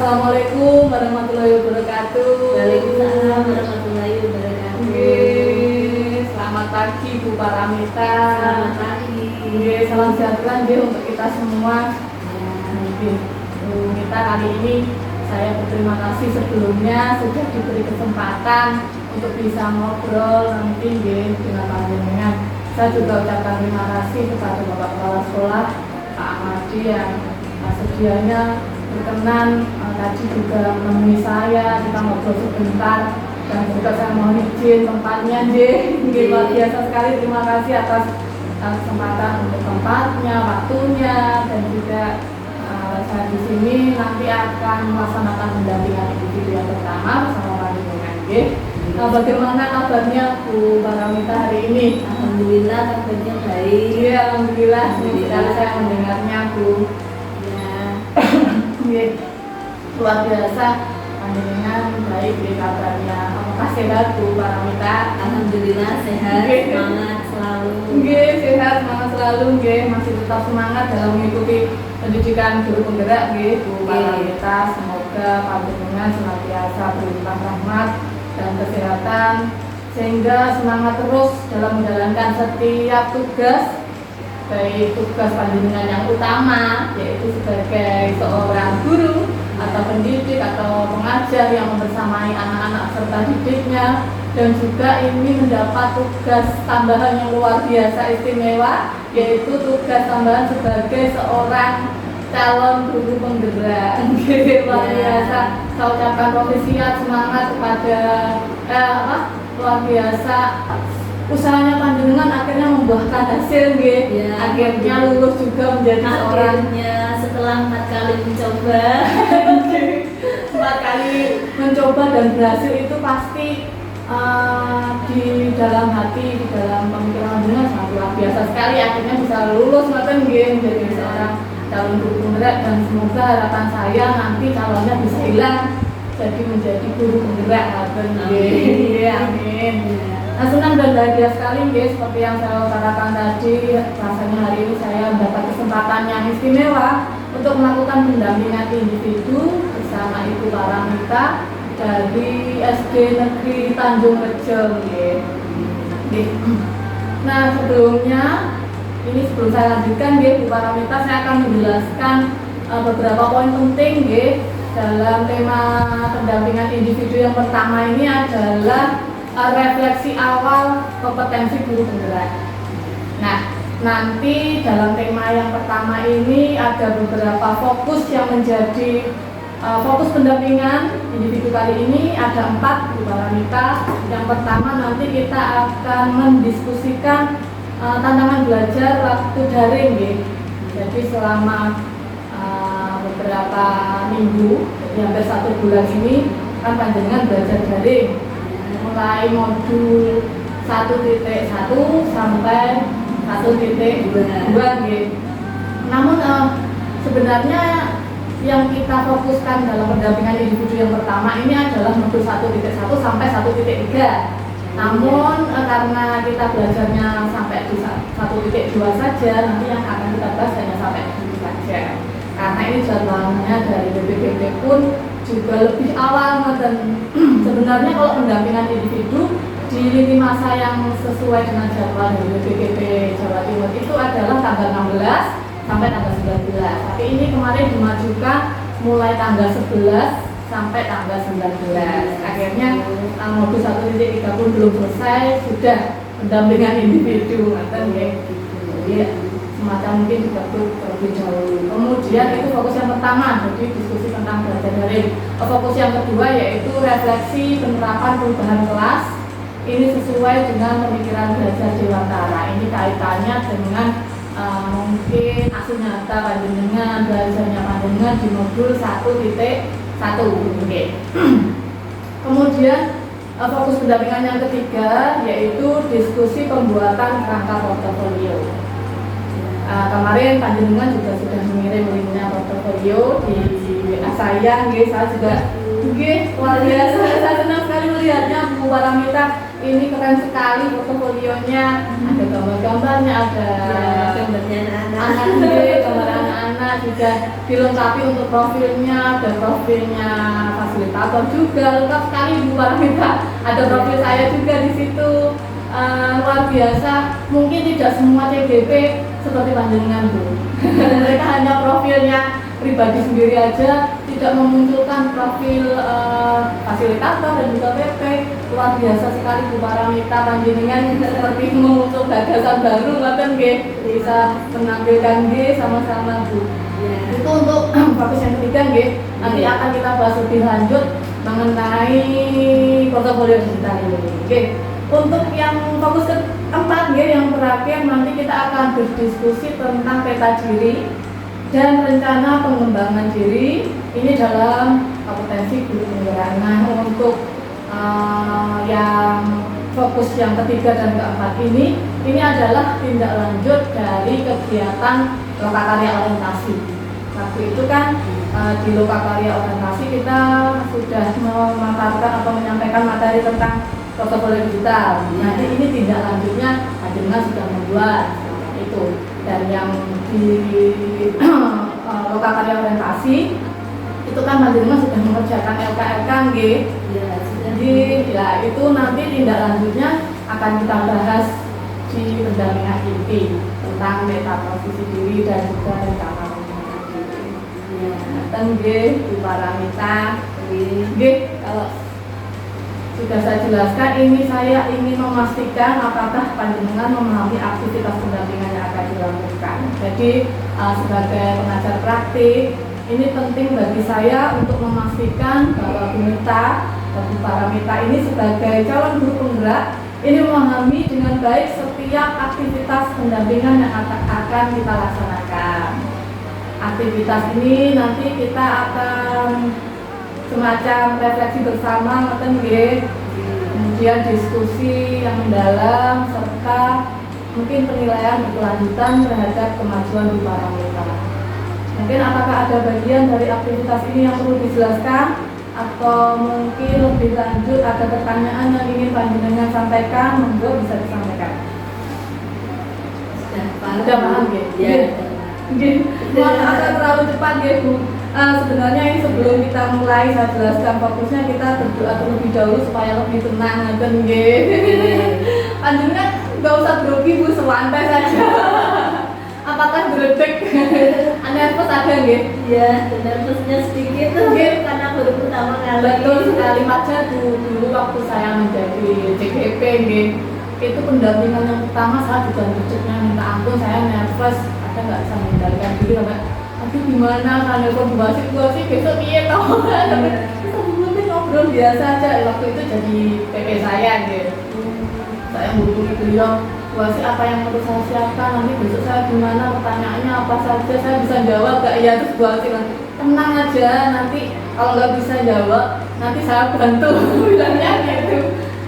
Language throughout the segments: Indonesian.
Assalamualaikum warahmatullahi wabarakatuh. Waalaikumsalam warahmatullahi wabarakatuh. Oke, selamat pagi Bu Paramita. Selamat pagi. Oke, salam sejahtera untuk kita semua. Oke, kita kali ini saya berterima kasih sebelumnya sudah diberi kesempatan untuk bisa ngobrol nanti dengan panjenengan. Saya juga ucapkan terima kasih kepada Bapak Kepala Sekolah Pak Ahmadi yang sedianya berkenan tadi juga menemui saya, kita ngobrol sebentar dan juga saya mohon izin tempatnya luar biasa sekali. Terima kasih atas kesempatan untuk tempatnya, waktunya, dan juga saya di sini nanti akan melaksanakan pendampingan individu yang pertama bersama panjenengan. Bagaimana kabarnya Bu Paramita hari ini? Alhamdulillah kabarnya baik. Iya, alhamdulillah. Sekali saya mendengarnya Bu. Luar biasa panjenengan baik di kabarnya. Apakah sehat Bu Paramita? Alhamdulillah sehat, semangat selalu. Sehat, semangat selalu. Masih tetap semangat dalam mengikuti pendidikan guru penggerak Bu Paramita. Semoga panjenengan senantiasa berlimpah rahmat dan kesehatan sehingga semangat terus dalam menjalankan setiap tugas, baik tugas panjenengan yang utama yaitu sebagai seorang guru atau pendidik atau pengajar yang membersamai anak-anak serta didiknya, dan juga ini mendapat tugas tambahan yang luar biasa istimewa yaitu tugas tambahan sebagai seorang calon guru penggerak. Luar biasa. Saya ucapkan profesiat semangat kepada luar biasa usahanya panjenengan akhirnya membuahkan hasil akhirnya lulus juga menjadi seorang setelah 4 kali mencoba 4 kali mencoba dan berhasil itu pasti di dalam hati, di dalam pemikiran panjenengan sangat luar biasa sekali akhirnya bisa lulus menjadi seorang calon guru penggerak, dan semoga harapan saya nanti calonnya bisa hilang jadi menjadi guru penggerak. Amin. Nah, senang dan bahagia sekali seperti yang saya katakan tadi, rasanya hari ini saya mendapat kesempatan yang istimewa untuk melakukan pendampingan individu bersama Ibu Paramita dari SD Negeri Tanjung Rejo. Nah, sebelum saya lanjutkan Bu Paramita, saya akan menjelaskan beberapa poin penting dalam tema pendampingan individu yang pertama ini adalah refleksi awal kompetensi guru penggerak. Nah, nanti dalam tema yang pertama ini ada beberapa fokus yang menjadi fokus pendampingan individu kali ini ada 4 Bu Paramita. Yang pertama nanti kita akan mendiskusikan tantangan belajar waktu daring Jadi selama beberapa minggu, jadi hampir 1 bulan ini kan panjenengan belajar daring mulai modul 1.1 sampai 1.2 Namun sebenarnya yang kita fokuskan dalam pendampingan individu yang pertama ini adalah modul 1.1 sampai 1.3. Namun karena kita belajarnya sampai di 1.2 saja, nanti yang akan kita bahas hanya sampai di situ saja. Karena ini jadwalnya dari BPKP pun juga lebih awal, dan sebenarnya kalau pendampingan individu di lini masa yang sesuai dengan jadwal dari BPKP Jawa Timur itu adalah tanggal 16 sampai tanggal 19. Tapi ini kemarin dimajukan mulai tanggal 11 sampai tanggal 19. Akhirnya modul 1.3 pun belum selesai, sudah pendampingan individu semacam mungkin juga terlebih dahulu. Kemudian itu fokus yang pertama, jadi diskusi tentang belajar daring. Fokus yang kedua yaitu refleksi penerapan perubahan kelas. Ini sesuai dengan pemikiran belajar dewantara. Ini kaitannya dengan mungkin aksi nyata panjenengan, belajarnya panjenengan di modul 1.1. Kemudian fokus pendampingan yang ketiga yaitu diskusi pembuatan kerangka portofolio. Kemarin panjenengan juga sudah mengirim linknya portofolio di WA saya juga luar biasa. Saya senang sekali lihatnya Bu Paramita ini keren sekali portofolionya, ada gambar-gambarnya, ada gambarnya anak-anak. anak-anak, gambar anak-anak juga dilengkapi untuk profilnya, ada profilnya fasilitator juga, lengkap sekali Bu Paramita. Ada profil saya juga di situ. Luar biasa, mungkin tidak semua CGP seperti panjenengan Bu. Mereka hanya profilnya pribadi sendiri aja, tidak memunculkan profil fasilitator dan juga PP. Luar biasa sekali Bu Paramita, panjenengan seperti mengutuk gagasan baru, ngoten nggih, bisa menampilkan nggih sama-sama Bu. Ya. Itu untuk fokus yang ketiga nggih. Nanti akan kita bahas lebih lanjut mengenai portofolio digital ini. Oke. Untuk yang fokus keempat nggih, yang terakhir nanti kita akan berdiskusi tentang peta diri dan rencana pengembangan diri ini dalam kompetensi guru penggerak. Nah, untuk yang fokus yang ketiga dan keempat ini adalah tindak lanjut dari kegiatan lokakarya orientasi. Waktu itu kan di lokakarya orientasi kita sudah memaparkan atau menyampaikan materi tentang portofolio digital. Nanti ini tindak lanjutnya panjenengan sudah membuat itu, dan yang di lokakarya orientasi itu kan panjenengan sudah mengerjakan LKRK nggih. Ya, sudah. Jadi ya itu nanti tindak lanjutnya akan kita bahas di pendampingan inti tentang meta posisi diri dan juga rencana pengembangan diri. Ya. Ngaten nggih Bu Paramita. Nggih, kalau sudah saya jelaskan, ini saya ingin memastikan apakah panjenengan memahami aktivitas pendampingan yang akan dilakukan. Jadi sebagai pengajar praktik, ini penting bagi saya untuk memastikan bahwa Bu Mita dan Bu Paramita ini sebagai calon guru penggerak ini memahami dengan baik setiap aktivitas pendampingan yang akan kita laksanakan. Aktivitas ini nanti kita akan semacam refleksi bersama, ngoten nggih. Kemudian diskusi yang mendalam serta mungkin penilaian berkelanjutan terhadap kemajuan Bu Paramita. Mungkin apakah ada bagian dari aktivitas ini yang perlu dijelaskan atau mungkin lebih lanjut ada pertanyaan yang ingin panjenengan sampaikan, monggo bisa disampaikan. Sudah paham nggih? Ya. Nggih. Mohon maaf saya terlalu cepat nggih Bu. Sebenarnya ini sebelum kita mulai saya jelaskan fokusnya, kita berdoa terlebih dahulu supaya lebih tenang, ngoten nggih. Panjenengan nggak usah grogi Bu, santai saja. Apakah gredeg? Nervous ada nggih? Ya, nervousnya sedikit Nggih. karena baru pertama kali. Betul sekali, Maja dulu waktu saya menjadi CGP nggih. Itu pendampingan yang pertama saya juga gredegnya minta ampun, saya nervous, ada nggak bisa mengendalikan diri sampai aduh gimana kan nelfon Bu Wasit besok piye toh. Tapi kita dulu ngobrol biasa aja. Waktu itu jadi PP saya gitu. Saya menghubungi beliau, Bu Wasit apa yang perlu saya siapkan, nanti besok saya gimana, pertanyaannya apa saja, saya bisa jawab gak? Iya. Terus Bu Wasit bilang, tenang aja, nanti kalau nggak bisa jawab nanti saya bantu. Bilangnya gitu.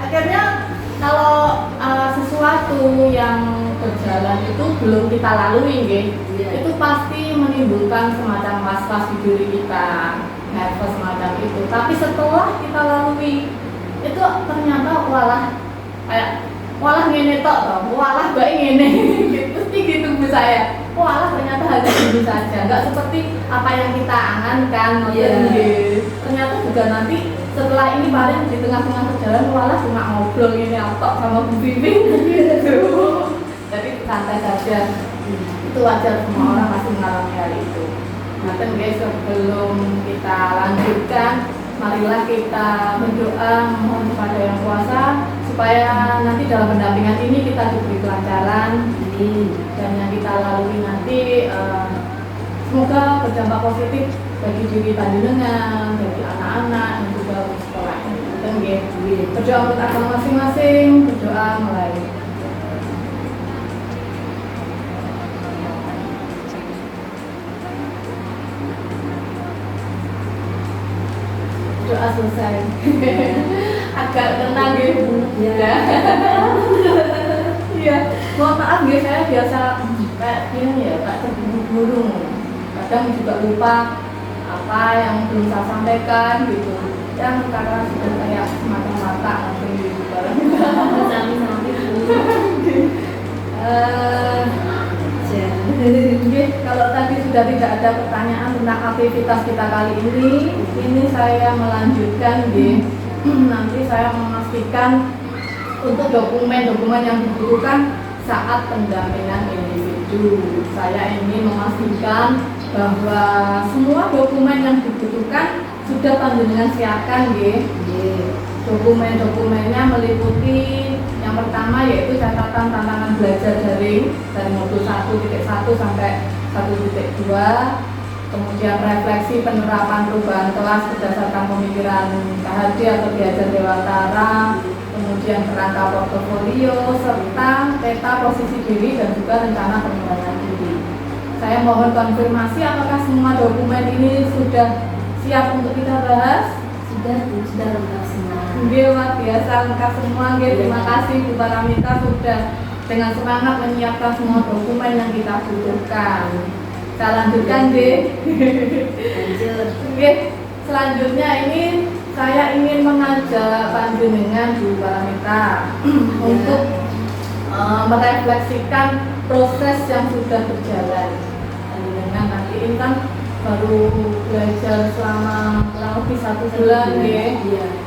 Akhirnya kalau sesuatu yang berjalan itu belum kita lalui nggih, itu pasti menimbulkan semacam was-was di diri kita, nervous semacam itu. Tapi setelah kita lalui itu ternyata walah ngene tok toh, walah bae ngene. Pasti gitu Bu saya. Walah ternyata hanya gitu saja, nggak seperti apa yang kita angankan. Ternyata juga nanti setelah ini paling di tengah-tengah perjalanan walah cuma ngobrol ini tok sama Bu Vivi gitu. Jadi santai saja, itu wajar, semua orang pasti mengalami hal itu. Nah guys, sebelum kita lanjutkan, marilah kita berdoa mohon kepada Yang Kuasa supaya nanti dalam pendampingan ini kita diberi kelancaran dan yang kita lalui nanti semoga berdampak positif bagi diri panjenengan, bagi anak-anak dan juga untuk sekolah. Berdoa untuk agama masing-masing, berdoa mulai. Doa selesai. Agak tenang gitu. Ya. Iya. Mohon maaf ya, saya biasa kayak gini ya, kayak terburu-buru. Kadang juga lupa apa yang belum saya sampaikan gitu. yang karena sudah kayak semacam mata langsung di barang. Sami-sami Kalau tadi sudah tidak ada pertanyaan tentang aktivitas kita kali ini saya melanjutkan nanti saya memastikan untuk dokumen-dokumen yang dibutuhkan saat pendampingan individu. Saya ingin memastikan bahwa semua dokumen yang dibutuhkan sudah panjenengan siapkan Dokumen-dokumennya meliputi yang pertama yaitu catatan tantangan belajar daring dari modul 1.1 sampai 1.2, kemudian refleksi penerapan perubahan kelas berdasarkan pemikiran KHD atau belajar dewantara, kemudian kerangka portofolio, serta peta posisi diri dan juga rencana pengembangan diri. Saya mohon konfirmasi apakah semua dokumen ini sudah siap untuk kita bahas? sudah lengkap semua. Luar biasa lengkap semua. Terima kasih Bu Paramita sudah dengan semangat menyiapkan semua dokumen yang kita butuhkan. Saya lanjutkan Lanjut. Selanjutnya ini saya ingin mengajak panjenengan Bu Paramita untuk merefleksikan proses yang sudah berjalan. Panjenengan nanti ini kan baru belajar selama kurang lebih 1 bulan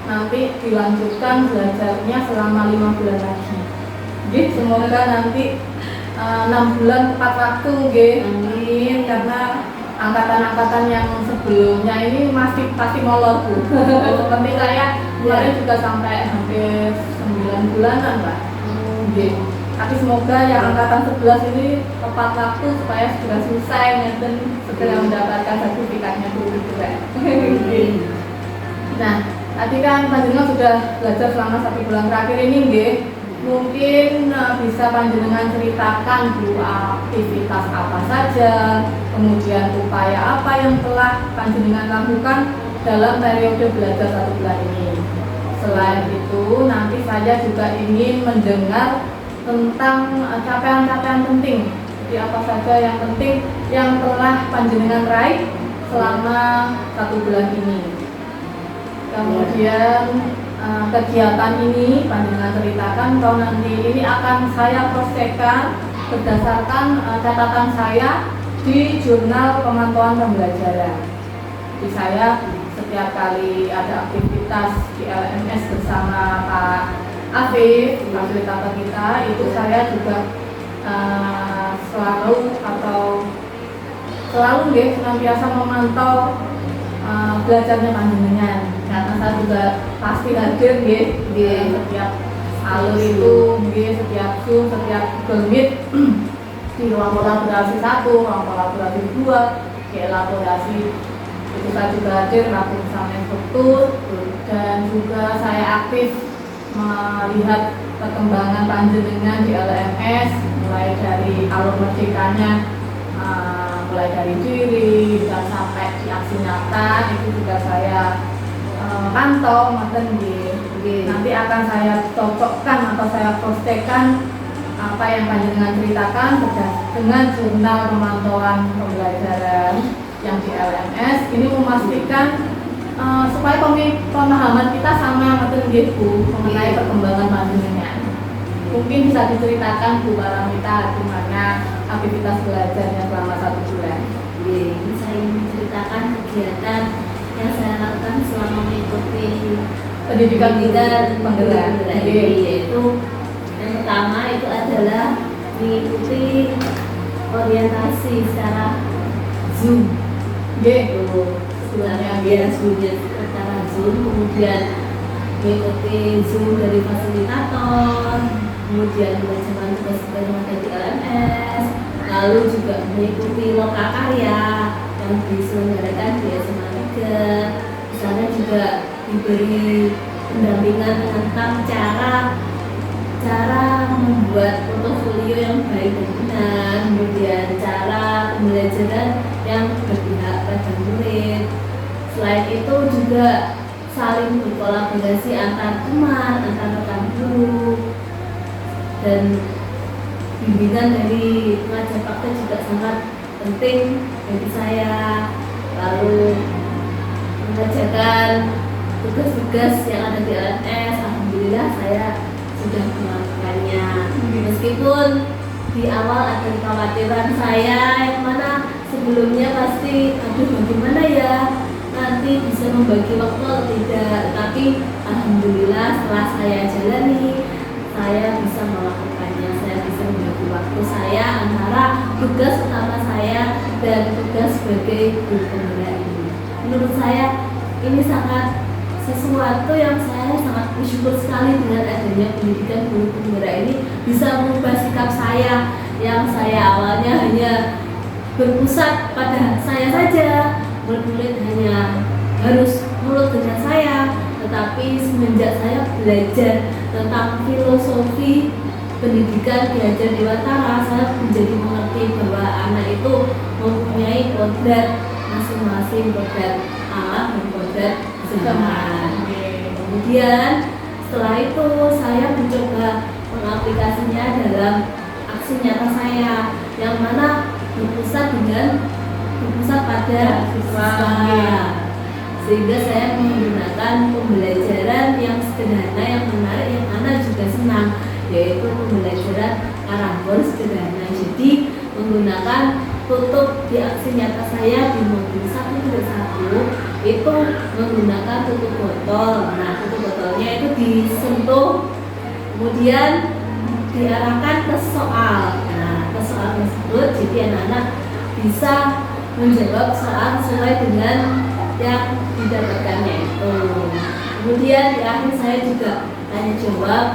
nanti dilanjutkan belajarnya selama 5 bulan lagi. Semoga nanti 6 bulan tepat waktu amin, karena angkatan-angkatan yang sebelumnya ini masih pasti molor Bu. Seperti saya kemarin juga sampai hampir 9 bulanan Pak. Tapi semoga yang angkatan 11 ini tepat waktu supaya segera selesai dan segera mendapatkan sertifikatnya dulu Nah, tadi kan panjenengan sudah belajar selama 1 bulan terakhir ini mungkin bisa panjenengan ceritakan Bu aktivitas apa saja, kemudian upaya apa yang telah panjenengan lakukan dalam periode belajar 1 bulan ini. Selain itu, nanti saya juga ingin mendengar tentang capaian-capaian penting. Jadi apa saja yang penting yang telah panjenengan raih selama 1 bulan ini. Kemudian kegiatan ini panjenengan ceritakan kalau nanti ini akan saya proseskan berdasarkan catatan saya di jurnal pemantauan pembelajaran. Jadi saya setiap kali ada aktivitas di LMS bersama Pak Afif, fasilitator kita, itu saya juga selalu senantiasa memantau belajarnya panjenengan, karena saya juga pasti hadir setiap alur itu, setiap Zoom, setiap Google Meet di ruang kolaborasi 1, ruang kolaborasi 2, elaborasi itu saya juga hadir bersama instruktur, dan juga saya aktif melihat perkembangan panjenengan di LMS mulai dari alur merdekanya, mulai dari diri dan sampai di aksi nyata itu juga saya pantau nanti akan saya cocokkan atau saya proseskan apa yang panjenengan ceritakan dengan jurnal pemantauan pembelajaran yang di LMS ini memastikan supaya pemahaman kita sama Bu mengenai perkembangan panjenengan. Mungkin bisa diceritakan Bu Paramita gimana aktivitas belajarnya selama 1 bulan. Ini saya ingin menceritakan kegiatan yang saya lakukan selama mengikuti pendidikan penggerak, yaitu yang pertama itu adalah mengikuti orientasi secara Zoom. Sebelumnya secara Zoom, kemudian mengikuti Zoom dari fasilitator, kemudian belajar tugas-tugas yang ada di LMS, lalu juga mengikuti loka karya yang diselenggarakan di SMA 3. Di sana juga diberi pendampingan tentang cara membuat portofolio yang baik dan benar, kemudian cara pembelajaran yang berpihak pada murid. Selain itu juga saling berkolaborasi antar teman, antar rekan guru, dan bimbingan dari pengajar praktek juga sangat penting bagi saya. Lalu mengajarkan tugas-tugas yang ada di LMS. Alhamdulillah saya sudah melakukannya. Meskipun di awal ada kekhawatiran saya yang mana sebelumnya pasti aduh bagaimana ya nanti bisa membagi waktu atau tidak, tapi alhamdulillah setelah saya jalani saya bisa melakukannya. Saya bisa membagi waktu saya antara tugas utama saya dan tugas sebagai guru penggerak ini. Menurut saya ini sangat sesuatu yang saya sangat bersyukur sekali dengan adanya pendidikan guru penggerak ini bisa mengubah sikap saya yang saya awalnya hanya berpusat pada saya saja, murid-murid hanya harus nurut dengan saya, tetapi semenjak saya belajar tentang filosofi pendidikan di Hajar Dewantara, saya menjadi mengerti bahwa anak itu mempunyai kodrat masing-masing, kodrat alam dan kodrat zaman. Kemudian setelah itu saya mencoba mengaplikasinya dalam aksi nyata saya yang mana berpusat pada siswa, sehingga saya menggunakan pembelajaran yang sederhana, yang menarik, yang anak juga senang, yaitu pembelajaran karambol sederhana. Jadi menggunakan tutup di aksi nyata saya di mobil 1 itu menggunakan tutup botol. Nah, tutup botolnya itu disentuh, kemudian diarahkan ke soal. Nah, ke soal tersebut, jadi anak-anak bisa menjawab soal sesuai dengan yang didapatkannya itu. Kemudian di akhir saya juga tanya jawab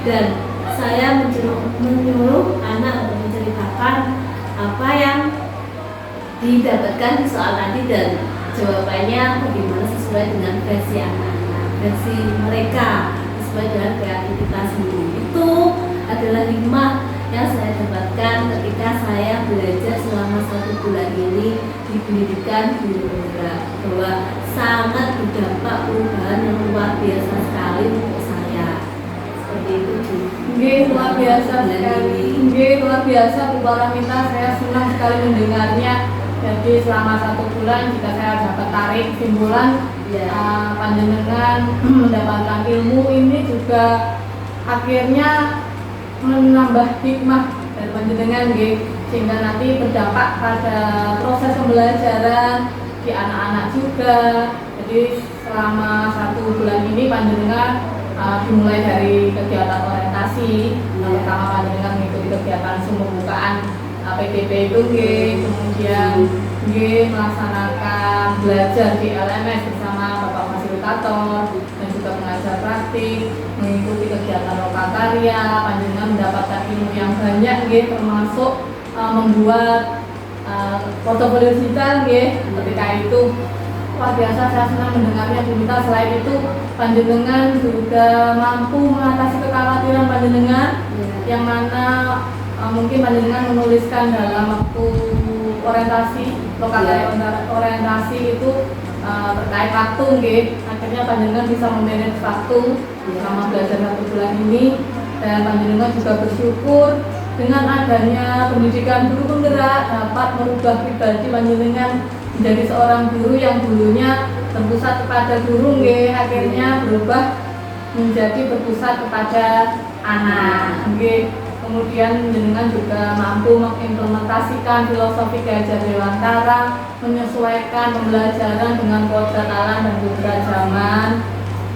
dan saya menyuruh anak untuk menceritakan apa yang didapatkan di soal tadi dan jawabannya bagaimana sesuai dengan versi anak-anak, versi mereka, sesuai dengan kreativitas sendiri. Itu adalah hikmah yang saya dapatkan ketika saya belajar selama 1 bulan ini di pendidikan guru penggerak, bahwa sangat berdampak perubahan yang luar biasa sekali untuk saya. Seperti itu. Luar biasa sekali. Luar biasa Bu Paramita, saya senang sekali mendengarnya. Jadi selama 1 bulan jika saya dapat tarik kesimpulan panjenengan mendapatkan ilmu ini juga akhirnya menambah hikmah dan panjenengan sehingga nanti berdampak pada proses pembelajaran di anak-anak juga. Jadi selama 1 bulan ini panjenengan dimulai dari kegiatan orientasi, pertama panjenengan mengikuti kegiatan sumber bukaan PDP itu kemudian melaksanakan belajar di LMS bersama Bapak Fasilitator dan juga pengajar praktik, mengikuti kegiatan lokakarya. Panjenengan mendapatkan ilmu yang banyak termasuk membuat portofolio digital ketika itu. Luar biasa, saya senang mendengarnya Bu Mita. Selain itu panjenengan juga mampu mengatasi kekhawatiran panjenengan yang mana mungkin panjenengan menuliskan dalam waktu orientasi, lokal orientasi itu terkait waktu akhirnya panjenengan bisa memanage waktu selama belajar 1 bulan ini. Dan panjenengan juga bersyukur dengan adanya pendidikan guru penggerak dapat merubah pribadi panjenengan menjadi seorang guru yang dulunya terpusat kepada guru akhirnya berubah menjadi berpusat kepada anak. Kemudian jenengan juga mampu mengimplementasikan filosofi Hajar Dewantara, menyesuaikan pembelajaran dengan kodrat alam dan kodrat zaman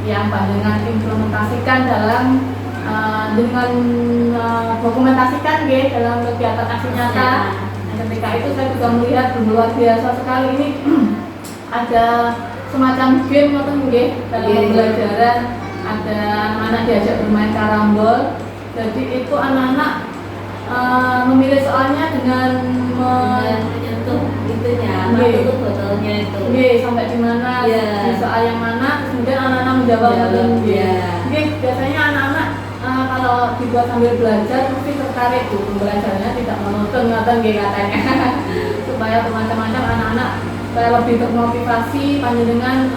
yang panjenengan implementasikan dalam dengan dokumentasikan dalam kegiatan aksi nyata. Ketika itu saya juga melihat luar biasa sekali ini ada semacam game dalam pembelajaran, ada anak-anak diajak bermain karambol. Jadi itu anak-anak memilih soalnya dengan menyentuh itunya, tutup botolnya itu. Sampai di mana, di soal yang mana, kemudian anak-anak menjawab. Biasanya anak-anak kalau dibuat sambil belajar mesti tertarik pembelajarannya, tidak monoton katanya. Supaya macam-macam anak-anak supaya lebih termotivasi, panjenengan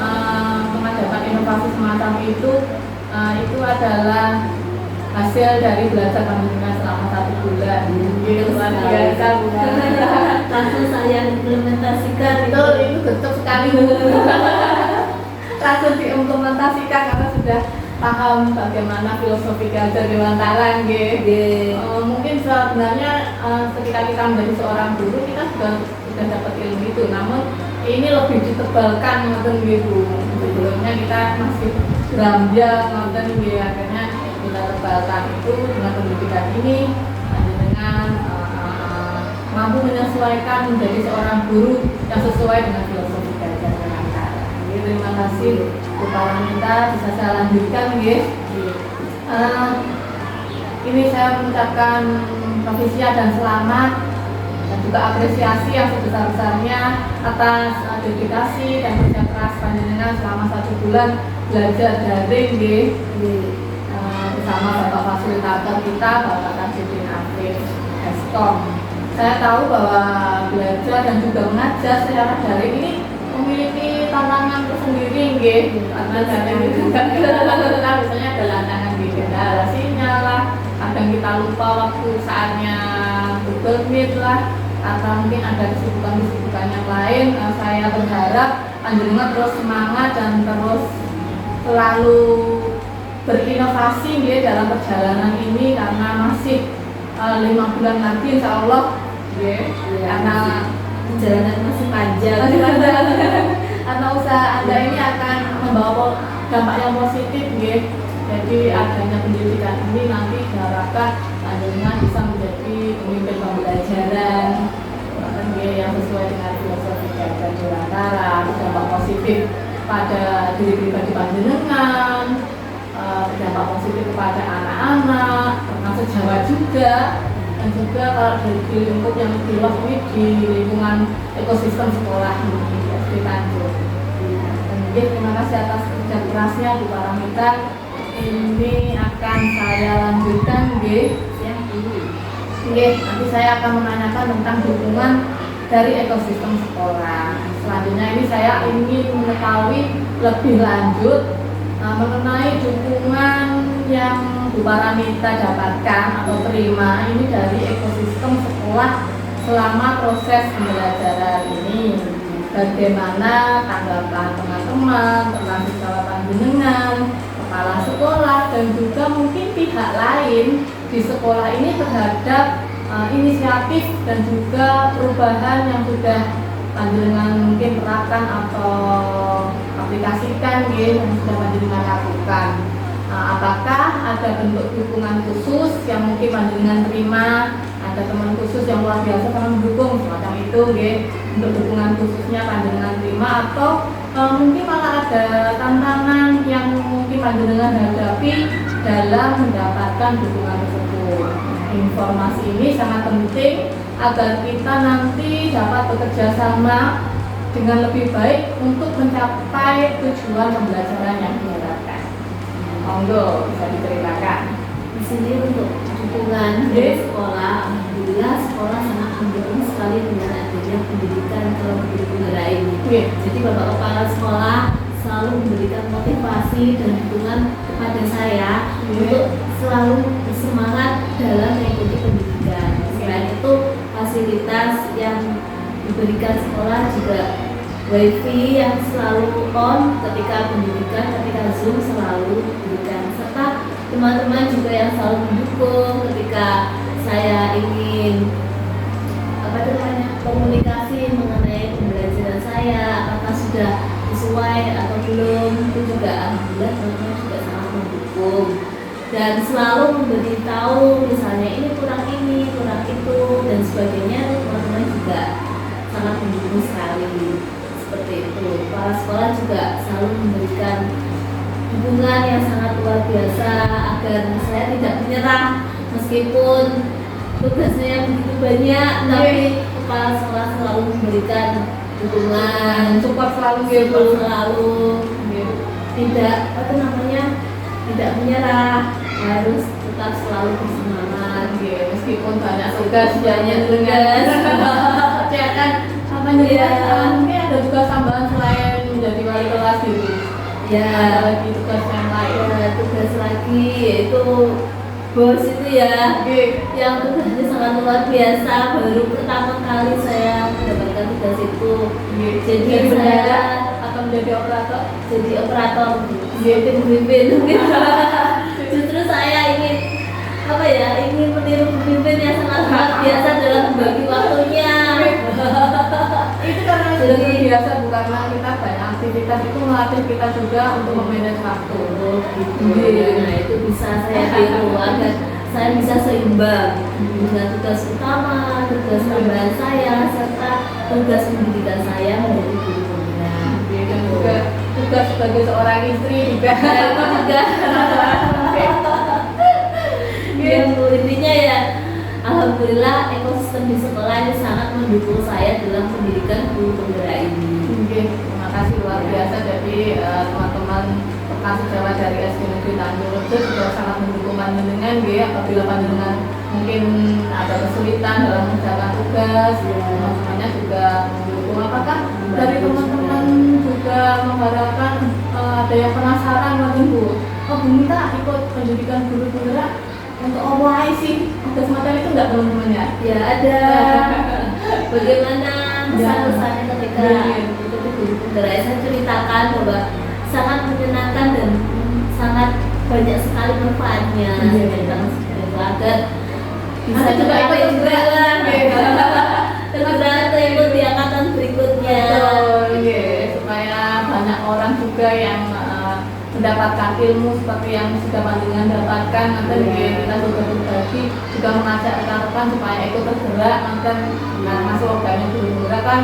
mengadakan inovasi semacam itu adalah hasil dari belajar panjenengan selama 1 bulan. Luar biasa. Langsung saya implementasikan itu getok sekali. langsung diimplementasikan karena sudah paham bagaimana filosofi Gajar Dewantara nggih. Mungkin sebenarnya ketika kita menjadi seorang guru kita sudah dapat ilmu itu, namun ini lebih ditebalkan ngoten nggih Bu. Sebelumnya kita masih berambia ngoten nggih, akhirnya kita tebalkan itu dengan pendidikan ini dengan mampu menyesuaikan menjadi seorang guru yang sesuai dengan filosofi Gajar Dewantara. Terima kasih Bu Paramita, bisa saya lanjutkan nggih. Ini saya mengucapkan provisia dan selamat dan juga apresiasi yang sebesar-besarnya atas dedikasi dan kerja keras panjenengan selama 1 bulan belajar daring nggih bersama Bapak Fasilitator kita, Bapak Tajudin Afif Eskom. Saya tahu bahwa belajar dan juga mengajar secara daring ini memiliki tantangan tersendiri nggih. Karena daring itu misalnya ada tantangan di kendala sinyal lah, kadang kita lupa waktu saatnya Google Meet lah, atau mungkin ada kesibukan yang lain. Saya berharap panjenengan terus semangat dan terus selalu berinovasi nggih dalam perjalanan ini, karena masih 5 bulan lagi insya Allah nggih, karena perjalanan masih panjang. karena usaha Anda ini akan membawa dampak yang positif nggih. Jadi adanya pendidikan ini nanti diharapkan panjenengan bisa menjadi pemimpin pembelajaran yang sesuai dengan filosofi Gajar Dewantara, dampak positif pada diri pribadi panjenengan, berdampak positif kepada anak-anak, termasuk Jawa juga, dan juga kalau dari lingkup yang lebih luas ini di lingkungan ekosistem sekolah ini SD Tanjung. Dan terima kasih atas kerja kerasnya Bu Paramita. Ini akan saya lanjutkan nggih. Nanti saya akan menanyakan tentang dukungan dari ekosistem sekolah. Selanjutnya ini saya ingin mengetahui lebih lanjut mengenai dukungan yang Bu Paramita dapatkan atau terima ini dari ekosistem sekolah selama proses pembelajaran ini. Bagaimana tanggapan teman-teman, termasuk jawaban jenengan, kepala sekolah, dan juga mungkin pihak lain di sekolah ini terhadap inisiatif dan juga perubahan yang sudah panjenengan mungkin terapkan atau aplikasikan yang sudah panjenengan lakukan. Apakah ada bentuk dukungan khusus yang mungkin panjenengan terima, ada teman khusus yang luar biasa teman mendukung semacam itu untuk dukungan khususnya panjenengan terima, atau mungkin malah ada tantangan yang mungkin panjenengan hadapi dalam mendapatkan dukungan tersebut. Informasi ini sangat penting agar kita nanti dapat bekerja sama dengan lebih baik untuk mencapai tujuan pembelajaran yang diharapkan. Monggo bisa diceritakan. Di sini untuk dukungan dari sekolah, alhamdulillah sekolah sangat mendukung sekali dengan adanya pendidikan dalam penggerak ini. Jadi Bapak Kepala Sekolah selalu memberikan motivasi dan dukungan kepada saya untuk selalu bersemangat dalam mengikuti pendidikan. Selain itu fasilitas yang diberikan sekolah juga wifi yang selalu on ketika pendidikan, ketika Zoom selalu diberikan, serta teman-teman juga yang selalu mendukung ketika saya ingin komunikasi mengenai pembelajaran saya, apakah sudah sesuai atau belum, itu juga alhamdulillah teman-teman juga sangat mendukung dan selalu memberitahu misalnya ini, kurang itu dan sebagainya. Teman-teman juga sangat mendukung sekali seperti itu. Kepala sekolah juga selalu memberikan dukungan yang sangat luar biasa agar saya tidak menyerah meskipun tugasnya yang begitu banyak, tapi kepala sekolah selalu memberikan dukungan, support selalu tidak menyerah, harus tetap selalu bersemangat meskipun banyak tugas kerjakan mungkin ada tugas tambahan selain menjadi wali kelas gitu ya, ada lagi tugas yang lain, tugas lagi yaitu bos itu ya, yang tugasnya sangat luar biasa. Baru pertama kali saya mendapatkan tugas itu, jadi saya atau menjadi operator? Jadi operator, jadi pemimpin. Justru saya ingin apa ya, ingin meniru pemimpin yang sangat luar biasa dalam membagi waktunya. Itu karena sudah terbiasa, bukan karena kita banyak aktivitas, itu melatih kita juga untuk memanage waktu. Gitu. Nah itu bisa saya tiru agar saya bisa seimbang dengan tugas utama, tugas tambahan saya, serta tugas pendidikan saya menjadi guru pembina. Dan juga tugas sebagai seorang istri juga. juga. Ya, Bu, intinya ya, alhamdulillah ekosistem di sekolah ini sangat mendukung saya dalam pendidikan guru penggerak ini. Oke, terima kasih luar biasa. Jadi teman-teman bekas sejawat dari SD Negeri Tanjung Rejo juga sangat mendukung panjenengan apabila panjenengan mungkin ada kesulitan dalam mengerjakan tugas, teman-temannya juga mendukung. Apakah dari teman-teman juga mengharapkan ada yang penasaran mungkin Bu? Oh Bu Mita ikut pendidikan guru penggerak untuk apa sih? Ada semacam itu enggak teman-temannya? Ya ada. Bagaimana kesan-kesannya ketika ikut guru penggerak? Saya ceritakan bahwa sangat menyenangkan dan sangat banyak sekali manfaatnya. Agar bisa juga ikut tergerak atau ikut di angkatan berikutnya. Supaya banyak orang juga yang mendapatkan ilmu seperti yang sudah panjenengan dapatkan. Nanti kita juga berbagi, juga mengajak rekan-rekan supaya ikut tergerak. Nanti masuk organisasi guru penggerak kan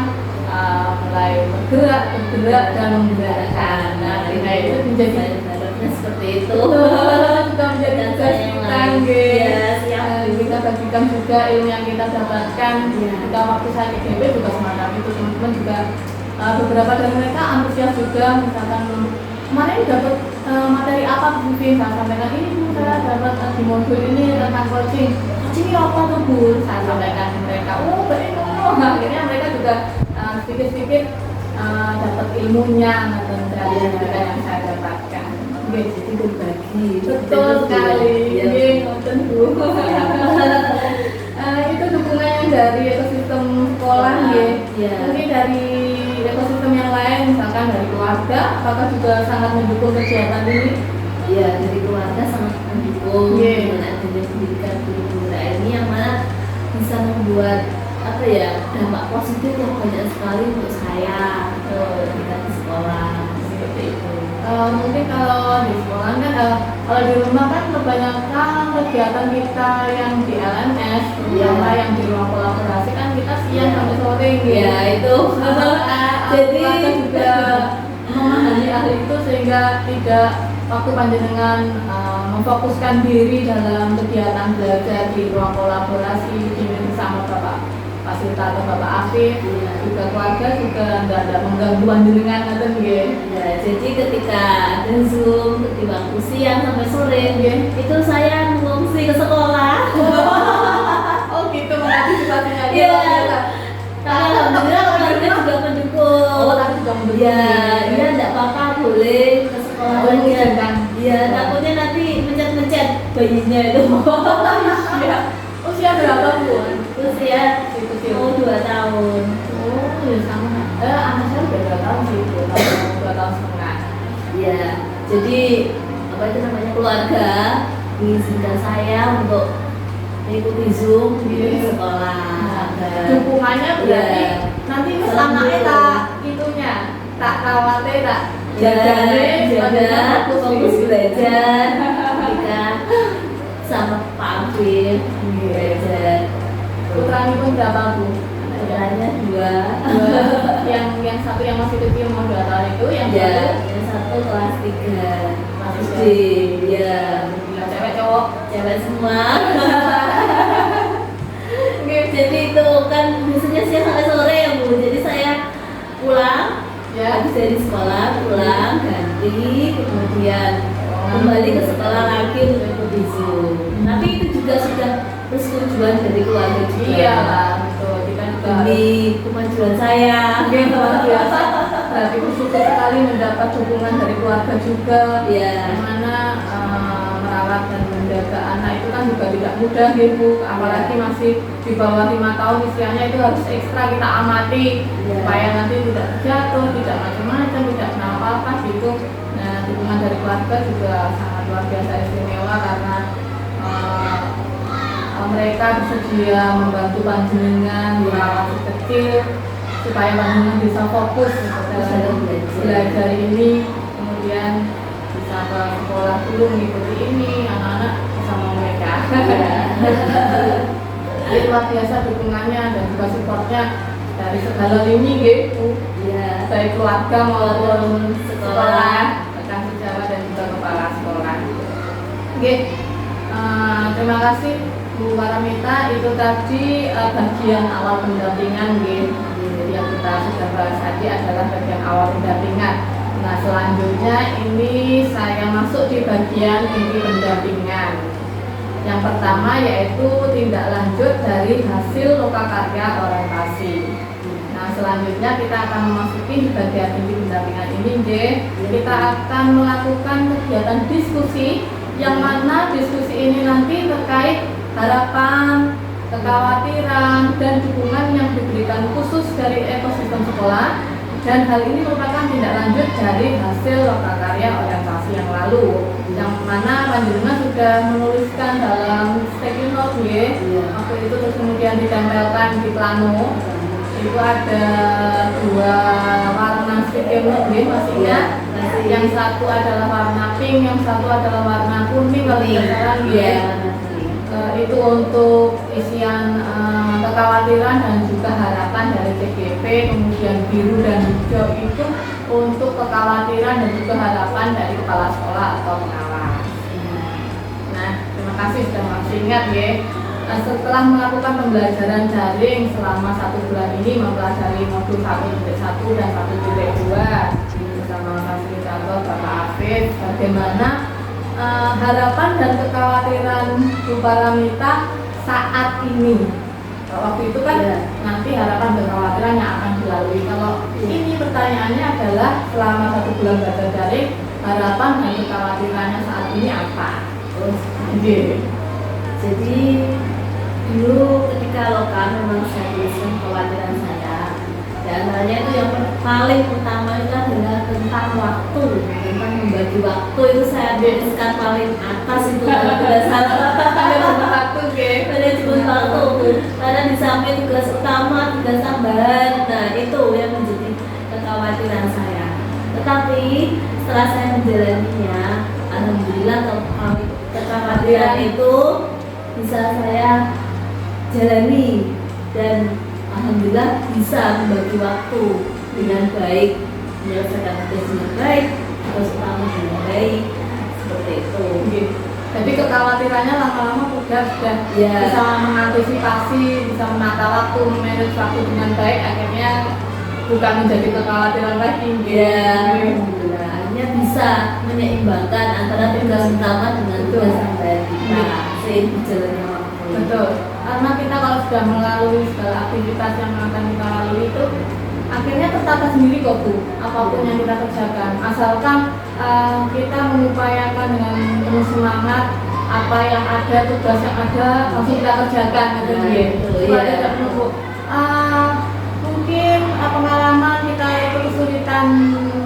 mulai bergerak dan menggerakkan. Nah, itu menjadi seperti itu. Juga menjadi tugas kita, kita bagikan juga ilmu yang kita dapatkan. Kita waktu saya ke DP juga semacam itu, teman-teman juga beberapa dari mereka antusias juga, misalkan kemarin dapat materi apa mungkin saya sampaikan ini saya dapat di modul ini tentang coaching ini apa tuh Bu, saya sampaikan ke mereka, oh benar. Akhirnya mereka juga sedikit-sedikit dapat ilmunya dari mereka yang saya dapatkan. Jadi berbagi. Betul sekali. Ngoten Bu. Itu dukungannya dari ekosistem sekolah mungkin dari ekosistem yang lain, misalkan dari keluarga, apakah juga sangat mendukung kegiatan ini? Ya, dari keluarga sangat mendukung dengan adanya pendidikan guru penggerak ini yang mana bisa membuat apa ya, dampak positif yang banyak sekali untuk saya ketika di sekolah seperti itu. Mungkin kalau di sekolah kan kalau di rumah kan kebanyakan kegiatan kita yang di LMS, terutama yang di ruang kolaborasi kan kita siang sampai sore gitu. Ya itu. Jadi juga memahami hal itu sehingga tidak waktu panjenengan memfokuskan diri dalam kegiatan belajar di ruang kolaborasi bersama Bapak fasilitator Bapak Afif, juga keluarga juga tidak ada mengganggu panjenengan nanti ya, jadi ketika ada Zoom di waktu siang sampai sore itu saya mengungsi ke sekolah. Oh gitu, mengantisipasinya. Iya. Tapi alhamdulillah orangnya juga mendukung. Oh, tapi juga mendukung. Ya, iya enggak apa-apa, boleh ke sekolah aja. Iya, takutnya nanti mencet-mencet bayinya itu. Iya. Usia berapa Bu? Usia mau 2 tahun. Oh, ya sama. Anak saya udah 2 tahun sih, 2 tahun setengah. Iya, jadi apa itu namanya, keluarga mengizinkan saya untuk mengikuti Zoom di sekolah. Dukungannya berarti nanti anaknya tak itunya, tak khawatir, tak jaga fokus belajar ketika sama Pak Afif belajar. Putranya pun berapa Bu? Putranya 2. Yang satu yang masih kecil mau 2 tahun itu, yang satu kelas 3 SD. Ya, cewek cowok, cewek semua. Jadi itu kan biasanya siang sampai sore ya Bu. Jadi saya pulang habis dari sekolah, pulang ganti, kemudian kembali ke sekolah lagi untuk ikuti Zoom. Tapi itu juga sudah persetujuan dari keluarga juga. Iya lah, betul. Kita juga demi kemajuan saya. Luar biasa. Berarti bersyukur sekali mendapat dukungan dari keluarga juga. Iya. Yang mana merawat dan menjaga anak itu kan juga tidak mudah ya Bu, apalagi masih di bawah 5 tahun usianya, itu harus ekstra kita amati supaya nanti tidak jatuh, tidak macam-macam, tidak kena apa-apa gitu. Nah, dukungan dari keluarga juga sangat luar biasa istimewa karena mereka bersedia membantu panjenengan merawat kecil supaya panjenengan bisa fokus dalam belajar ini, kemudian bisa ke sekolah dulu mengikuti ini, anak-anak bersama mereka. Jadi luar biasa dukungannya dan juga supportnya dari segala lini gitu, baik keluarga maupun sekolah, rekan sejawat dan juga kepala sekolah. Terima kasih Bu Paramita, itu tadi bagian awal pendampingan gitu. Jadi yang kita sudah bahas tadi adalah bagian awal pendampingan. Nah, selanjutnya ini saya masuk di bagian inti pendampingan. Yang pertama yaitu tindak lanjut dari hasil lokakarya orientasi. Nah, selanjutnya kita akan memasuki di bagian inti pendampingan ini, kita akan melakukan kegiatan diskusi, yang mana diskusi ini nanti terkait harapan, kekhawatiran, dan dukungan yang diberikan khusus dari ekosistem sekolah, dan hal ini merupakan tindak lanjut dari hasil lokakarya orientasi yang lalu, yang mana panjenengan sudah menuliskan dalam sticky note waktu itu, terus kemudian ditempelkan di plano. Itu ada 2 warna sticky note masih ingat? Yang satu adalah warna pink, yang satu adalah warna kuning kalau tidak salah itu untuk isian kekhawatiran dan juga harapan dari CGP. Kemudian biru dan hijau itu untuk kekhawatiran dan juga harapan dari kepala sekolah atau pengawas. Nah, terima kasih sudah masih ingat ya. Setelah melakukan pembelajaran daring selama 1 bulan ini, mempelajari modul 1.1 dan 1.2 bersama fasilitator Bapak Afif, bagaimana harapan dan kekhawatiran Bu Paramita saat ini. Waktu itu kan nanti harapan dan kekhawatiran yang akan dilalui. Kalau ini pertanyaannya adalah selama 1 bulan belajar daring, harapan dan kekhawatirannya saat ini apa? Jadi dulu ketika lokal memang saya tuliskan kekhawatiran saya. Di antaranya itu yang paling utama itu adalah tentang waktu, tentang membagi waktu. Itu saya tuliskan paling atas itu kalau tidak salah. Manajemen waktu. Karena di samping tugas utama, tugas tambahan, nah itu yang menjadi kekhawatiran saya. Tetapi setelah saya menjalaninya, alhamdulillah kekhawatiran itu bisa saya jalani dan alhamdulillah bisa membagi waktu dengan baik, menyelesaikan tugas dengan baik, tugas utama dengan baik, seperti itu. Jadi kekhawatirannya lama-lama sudah bisa mengantisipasi, bisa menata waktu, memanage waktu dengan baik, akhirnya bukan menjadi kekhawatiran lagi. Alhamdulillah, akhirnya bisa menyeimbangkan antara tugas utama dengan tugas tambahan kita seiring berjalannya waktu. Betul. Karena kita kalau sudah melalui segala aktivitas yang akan kita lalui itu akhirnya tertata sendiri kok Bu, apapun yang kita kerjakan, asalkan kita mengupayakan dengan penuh semangat apa yang ada, tugas yang ada langsung kita kerjakan gitu ya. Tidak menunggu mungkin pengalaman kita itu kesulitan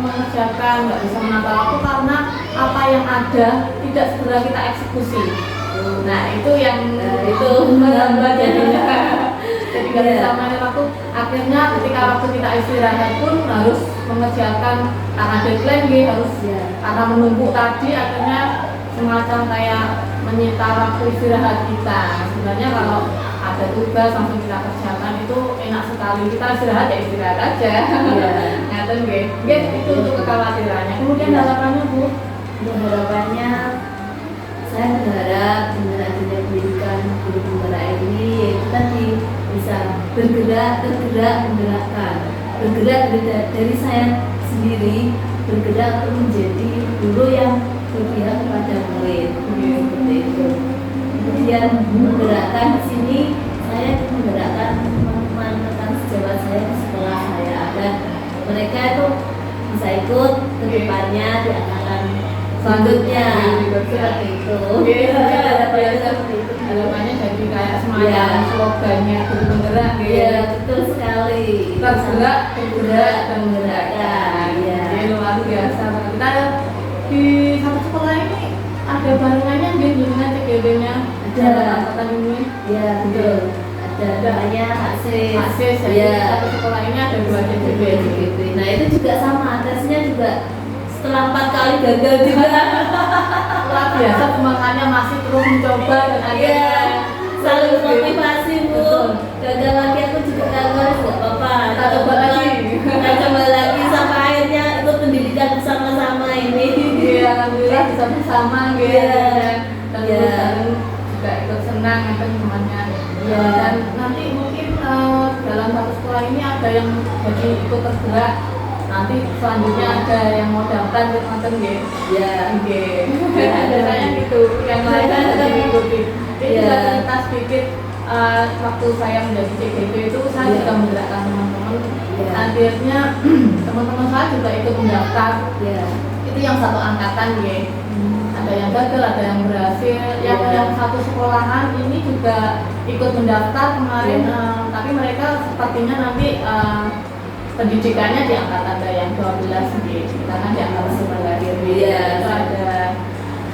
mengerjakan, nggak bisa menata waktu karena apa yang ada tidak segera kita eksekusi. Nah itu yang itu menghambat jadinya. Jadi nggak bisa menata waktu. Akhirnya ketika waktu kita istirahat pun harus mengerjakan karena deadline harus karena menunggu tadi, akhirnya semacam kayak menyita waktu istirahat kita. Sebenarnya kalau ada tugas langsung kita kerjakan itu enak sekali, kita istirahat ya istirahat aja. Ngaten nggih. Itu untuk kekhawatirannya. Kemudian harapannya Bu? Untuk harapannya saya berharap dengan adanya pendidikan guru penggerak ini, yaitu tadi bisa tergerak menggerakkan, bergerak dari saya sendiri, bergerak untuk menjadi guru yang berpihak kepada murid, seperti itu. Kemudian menggerakkan di sini, saya menggerakkan teman-teman rekan sejawat saya di sekolah saya, agar mereka itu bisa ikut ke depannya di angkatan selanjutnya berikutnya. seperti itu. Oke, Ada biasa seperti itu. harapannya jadi kayak semacam Iya. slogannya guru penggerak gitu. Iya, betul sekali. Tergerak, bergerak, dan menggerakkan. Iya. Jadi luar biasa. Kita di satu sekolah ini ada barengannya gitu dengan CGD-nya. Ada. Angkatan ini. Iya, betul. Ada namanya akses. Akses, jadi Iya. satu sekolah ini ada 2 CGD. CGD. Nah, itu juga sama, tesnya juga setelah 4 kali gagal juga. Luar biasa, semangatnya masih terus mencoba dan Iya, akhirnya saling motivasi Bu. Betul. Gagal lagi aku juga gagal, nggak apa-apa. Kita coba lagi. Kita coba lagi sampai akhirnya ikut pendidikan bersama-sama ini. Iya, alhamdulillah bisa bersama gitu. Iya. Dan Iya. terus saling juga ikut senang ya teman-temannya. Iya. Dan nanti mungkin dalam satu sekolah ini ada yang jadi ikut tergerak. Nanti selanjutnya ada yang mau daftar ke teman gitu. Ya. Ada saya gitu, yang lain kan jadi mengikuti. Ini Iya. juga cerita sedikit waktu saya menjadi CGD itu saya Iya. juga menggerakkan teman-teman. Iya. Akhirnya teman-teman saya juga ikut mendaftar. Ya. Itu yang satu angkatan ya. Ada yang gagal, ada yang berhasil. Yang Iya. yang satu sekolahan ini juga ikut mendaftar kemarin, Iya. tapi mereka sepertinya nanti pendidikannya di angkatan yang 12 gitu. Karena di angkatan sebenarnya Iya. itu ada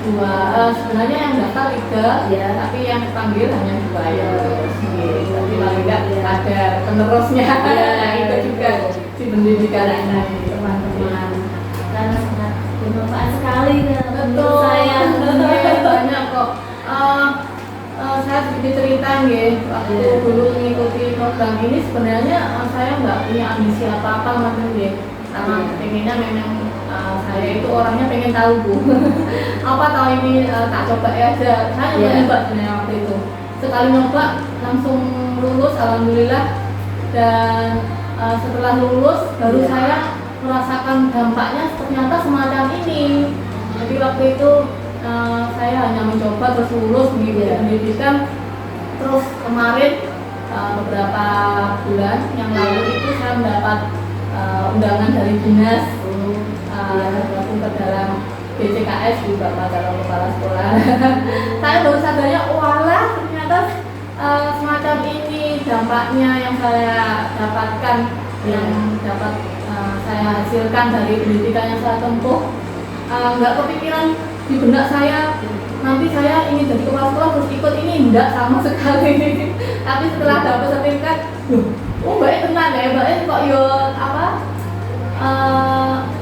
2, sebenarnya yang daftar 3, Iya. tapi yang dipanggil hanya 2 ya. Gitu. Tapi paling enggak Iya. ada penerusnya. Iya. Nah, itu juga di pendidikan ini teman-teman. Karena sangat bermanfaat sekali kan Betul, menurut saya. Iya, banyak kok. Saya sedikit cerita ya, waktu Iya. dulu mengikuti program ini sebenarnya saya nggak punya ambisi apa-apa macam ya, karena Iya. pengennya memang saya itu orangnya pengen tahu Bu, apa tahu ini tak coba aja. Saya Iya. nyoba sebenarnya waktu itu, sekali nyoba langsung lulus alhamdulillah, dan setelah lulus baru Iya. saya merasakan dampaknya ternyata semacam ini. Jadi waktu itu saya hanya mencoba terus lulus mengikuti Iya. pendidikan. Terus kemarin beberapa bulan yang lalu itu saya mendapat undangan dari dinas bergabung ke dalam BCKS di Bapak Calon Kepala Sekolah. Saya baru sadarnya, walah ternyata semacam ini dampaknya yang saya dapatkan, yang dapat saya hasilkan dari pendidikan yang saya tempuh. Nggak kepikiran di benak saya nanti saya ingin jadi kepala sekolah terus ikut ini, enggak sama sekali. Tapi setelah dapat sertifikat, oh baik tenang ya, baik kok yo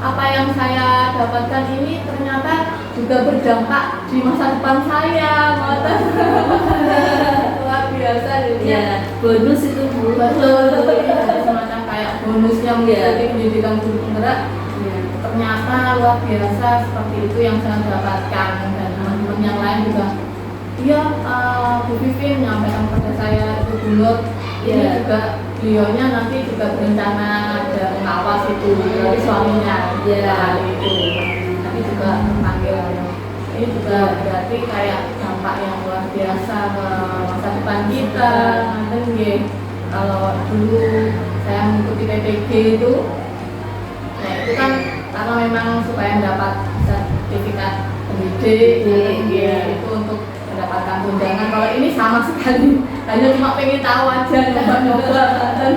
apa yang saya dapatkan ini ternyata juga berdampak di masa depan saya, ngoten. Luar biasa jadinya. Ya, bonus itu Bu. Betul, ini ada semacam kayak bonus yang Iya. menjadi pendidikan guru penggerak. Ya. Ternyata luar biasa seperti itu yang saya dapatkan, dan teman-teman yang lain juga. Iya, Bu Vivin menyampaikan kepada saya itu dulu. Ini Iya. juga beliaunya nanti juga berencana ada pengawas itu dari suaminya. Iya. Kali itu. Nanti juga memanggil. Ini juga berarti kayak dampak yang luar biasa ke masa depan kita. Nanti nggih, kalau dulu saya mengikuti PPG itu, nah itu kan karena memang supaya mendapat sertifikat pendidik, Iya. itu untuk mendapatkan tunjangan. Kalau ini sama sekali, hanya cuma pengen tahu aja, nyoba-nyoba. Dan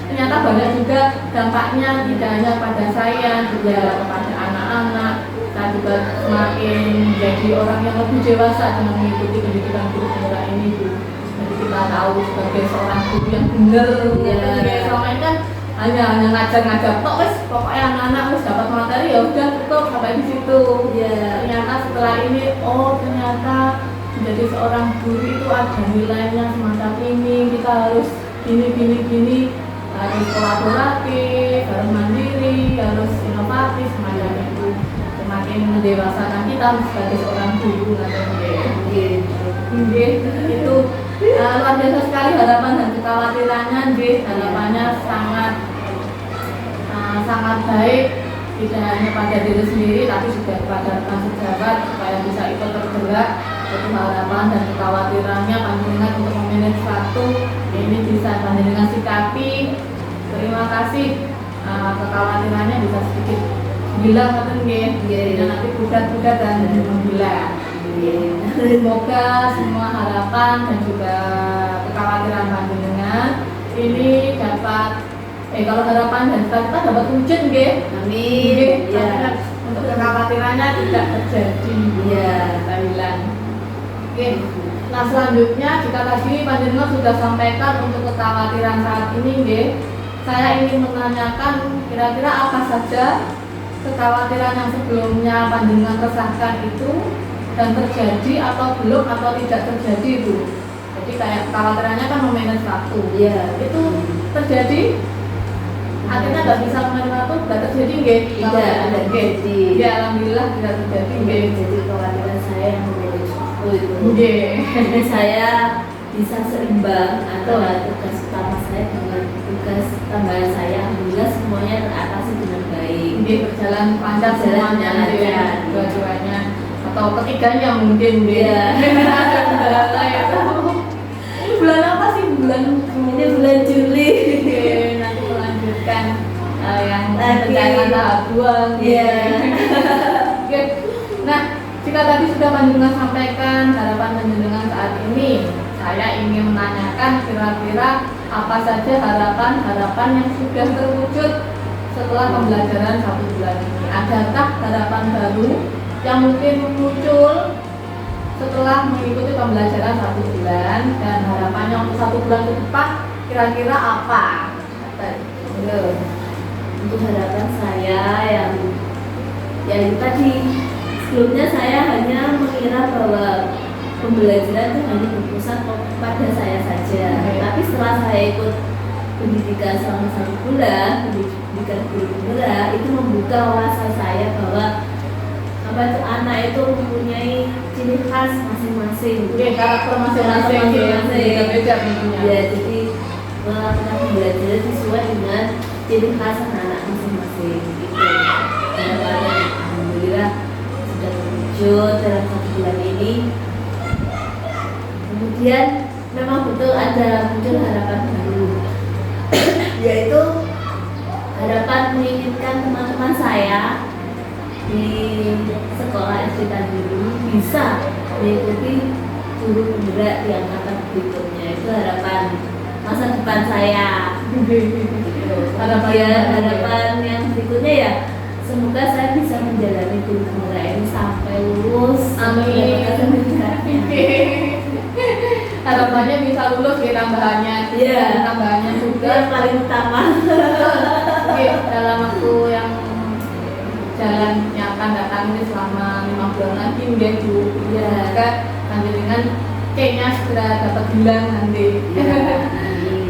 ternyata banyak juga dampaknya, tidak hanya pada saya, juga kepada anak-anak. Saya juga semakin menjadi orang yang lebih dewasa dengan mengikuti pendidikan guru penggerak ini, Bu. Jadi kita tahu sebagai seorang guru yang benar, Iya. selama ini kan hanya ngajar-ngajar tok, wes pokoknya anak-anak wes dapat materi ya udah cukup sampai di situ. Iya. Ternyata setelah ini, oh ternyata menjadi seorang guru itu ada nilainya semacam ini. Kita harus gini, harus kolaboratif, harus mandiri, harus inovatif semacam itu. Semakin mendewasakan kita sebagai seorang guru nanti. Itu luar biasa sekali harapan dan kekhawatirannya. Harapannya sangat baik, tidak hanya pada diri sendiri tapi juga kepada rekan sejawat supaya bisa ikut tergerak. Itu harapan dan kekhawatirannya panjenengan untuk memanage sesuatu ini bisa panjenengan sikapi. Terima kasih, kekhawatirannya bisa sedikit bilang ngoten nggih. Nggih. Dan nanti budak-budak dan menghilang. Semoga semua harapan dan juga kekhawatiran panjenengan ini dapat kalau harapan dan kita dapat wujud nggih. Amin. Nggih, Ya. untuk kekhawatirannya tidak terjadi. Ya. Kita bilang. Oke. Nah, selanjutnya jika tadi panjenengan sudah sampaikan untuk kekhawatiran saat ini nggih, saya ingin menanyakan kira-kira apa saja kekhawatiran yang sebelumnya panjenengan resahkan itu dan terjadi atau belum atau tidak terjadi itu. Jadi kayak kekhawatirannya kan memanage waktu. Iya. Itu terjadi. Akhirnya nggak bisa memanage waktu, nggak terjadi nggih. Tidak terjadi. Ya alhamdulillah tidak terjadi nggih. Jadi kekhawatiran saya yang memanage waktu itu. Nggih. Jadi saya bisa seimbang antara tugas utama saya dengan tugas tambahan saya. Alhamdulillah semuanya teratasi dengan baik. Nggih berjalan lancar semuanya nggih. Lancar. Dua-duanya atau ketiganya mungkin nggih. Iya. Ada kendala itu. Ini bulan apa sih? Bulan Ini bulan Juli. Oke, nanti melanjutkan yang Lagi. pencairan tahap 2. Iya. Oke. Nah, jika tadi sudah panjenengan sampaikan harapan panjenengan saat ini, saya ingin menanyakan kira-kira apa saja harapan-harapan yang sudah terwujud setelah pembelajaran 1 bulan ini. Adakah harapan baru yang mungkin muncul setelah mengikuti pembelajaran 1 bulan dan harapannya untuk 1 bulan ke depan kira-kira apa? Untuk harapan saya yang tadi sebelumnya saya hanya mengira bahwa pembelajaran itu hanya berpusat pada saya saja. Tapi setelah saya ikut pendidikan selama 1 bulan, pendidikan guru penggerak itu membuka wawasan saya bahwa anak itu mempunyai ciri khas masing-masing. Oke, karakter masing-masing beda-beda tentunya. Ya, jadi melakukan pembelajaran sesuai dengan ciri khas anak masing-masing. Gitu. Harapannya alhamdulillah sudah terwujud dalam 1 bulan ini. Kemudian memang betul ada muncul harapan baru, yaitu harapan menginginkan teman-teman saya di sekolah SD Tanjung bisa mengikuti guru penggerak di angkatan berikutnya. Itu harapan masa depan saya. Harapan yang berikutnya ya semoga saya bisa menjalani guru penggerak ini sampai lulus. Amin. Harapannya bisa lulus ya tambahannya. Iya. Tambahannya Itu juga yang paling utama. Oke, dalam waktu yang jalan yang akan datang ini selama 5 bulan lagi nggih Bu. Iya. Semoga panjenengan kayaknya segera dapat hilang nanti.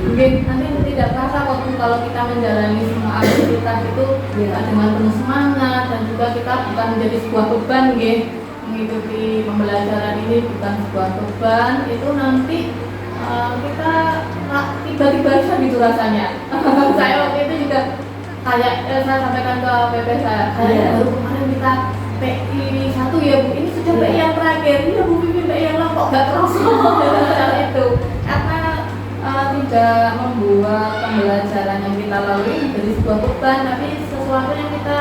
Mungkin nanti tidak terasa waktu kalau kita menjalani semua aktivitas itu dengan penuh semangat dan juga kita bukan menjadi sebuah beban nggih. Mengikuti pembelajaran ini bukan sebuah beban, itu nanti kita tiba-tiba aja gitu rasanya. Saya waktu itu juga kayak saya sampaikan ke PP saya, baru kemarin kita PI 1 ya Bu, ini sudah PI yang terakhir, ya Bu Pipi PI yang lama kok gak terasa itu karena tidak membuat pembelajaran yang kita lalui menjadi sebuah beban, tapi sesuatu yang kita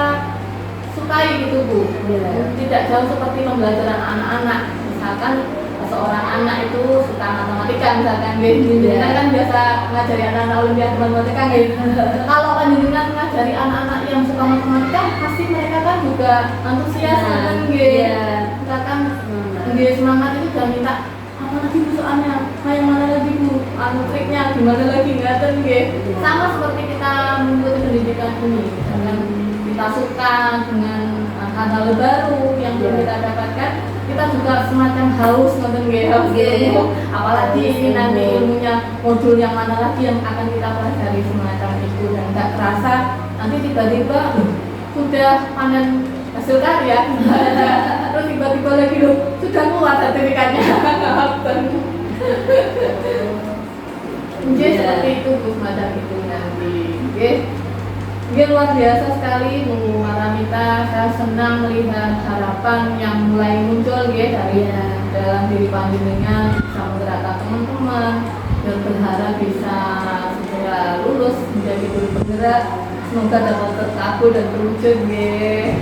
sukai gitu Bu. Tidak jauh seperti pembelajaran anak-anak, misalkan seorang anak itu suka matematika misalkan kita kan biasa ngajari anak-anak olimpiade matematika kalau panjenengan ngajari anak-anak yang suka matematika pasti mereka kan juga antusias kan misalkan semangat itu dan minta apa lagi Bu soalnya kayak mana lagi Bu triknya gimana lagi ngaten sama seperti kita mengikuti pendidikan ini dengan kita suka dengan hal-hal baru yang belum kita dapatkan, kita juga semacam haus nonton apalagi ini nanti ilmunya modul yang mana lagi yang akan kita pelajari semacam itu dan nggak terasa nanti tiba-tiba sudah panen hasil karya terus tiba-tiba lagi loh sudah keluar sertifikatnya mungkin seperti itu semacam itu nanti luar biasa sekali Bu Maramita, saya senang melihat harapan yang mulai muncul dari dalam diri panjenengan bisa menggerakkan teman-teman dan berharap bisa segera lulus terus menjadi guru penggerak. Semoga dapat terkabul dan terwujud nggih.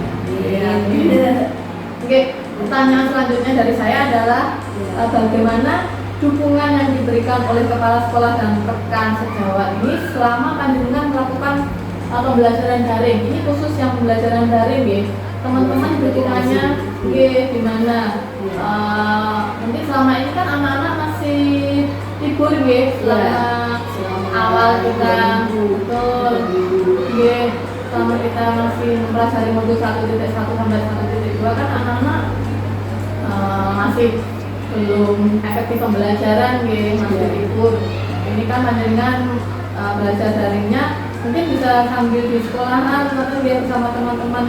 Oke, pertanyaan selanjutnya dari saya adalah bagaimana dukungan yang diberikan oleh kepala sekolah dan rekan sejawat ini selama panjenengan melakukan pembelajaran daring. Ini khusus yang pembelajaran daring nggih. Teman-teman dukungannya nggih gimana? Mungkin selama ini kan anak-anak masih libur nggih selama awal kita betul nggih, selama kita masih mempelajari modul 1.1 sampai 1.2 kan anak-anak masih belum efektif pembelajaran nggih, masih libur. Ini kan panjenengan belajar daringnya mungkin bisa sambil di sekolahan atau dia bersama teman-teman.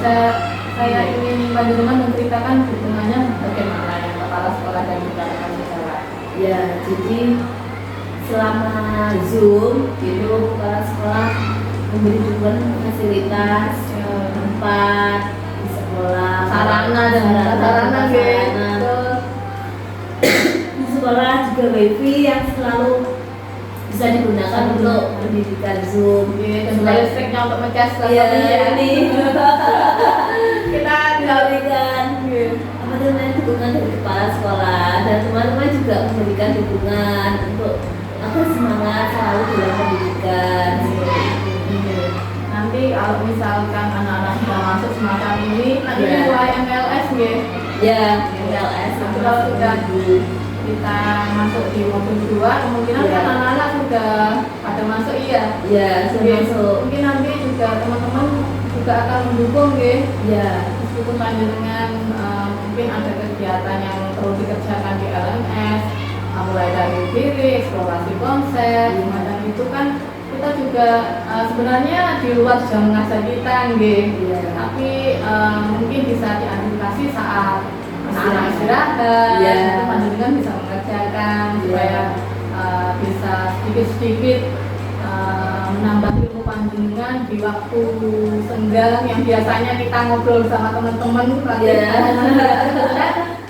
Saya ingin panjenengan menceritakan dukungannya bagaimana yang kepala sekolah dan juga rekan sejawat. Ya, jadi selama Zoom itu kepala sekolah memberi dukungan fasilitas tempat di sekolah, Sarana dan sarana gitu. Di sekolah juga wifi yang selalu bisa digunakan untuk pendidikan Zoom. Dan juga listriknya untuk ngecas Iya, laptopnya. ini Kita memberikan apa namanya dukungan dari kepala sekolah dan teman-teman juga memberikan dukungan untuk agar semangat selalu dalam pendidikan. nanti kalau misalkan anak-anak sudah masuk semacam ini nanti mulai MLS nggih. Ya, MLS Nanti kalau sudah kita masuk di modul 2 kemungkinan kan anak-anak sudah pada masuk iya. Ya, sudah masuk. Mungkin nanti juga teman-teman juga akan mendukung nggih. Ya, Meskipun panjenengan mungkin ada kegiatan yang perlu dikerjakan di LMS, mulai dari diri, eksplorasi konsep, semacam itu kan kita juga sebenarnya di luar jam ngajar kita nggih. Tapi mungkin bisa diantisipasi saat anak-anak istirahat, itu panjenengan bisa mengerjakan supaya bisa sedikit-sedikit menambah ilmu panjenengan di waktu senggang yang biasanya kita ngobrol sama teman-teman.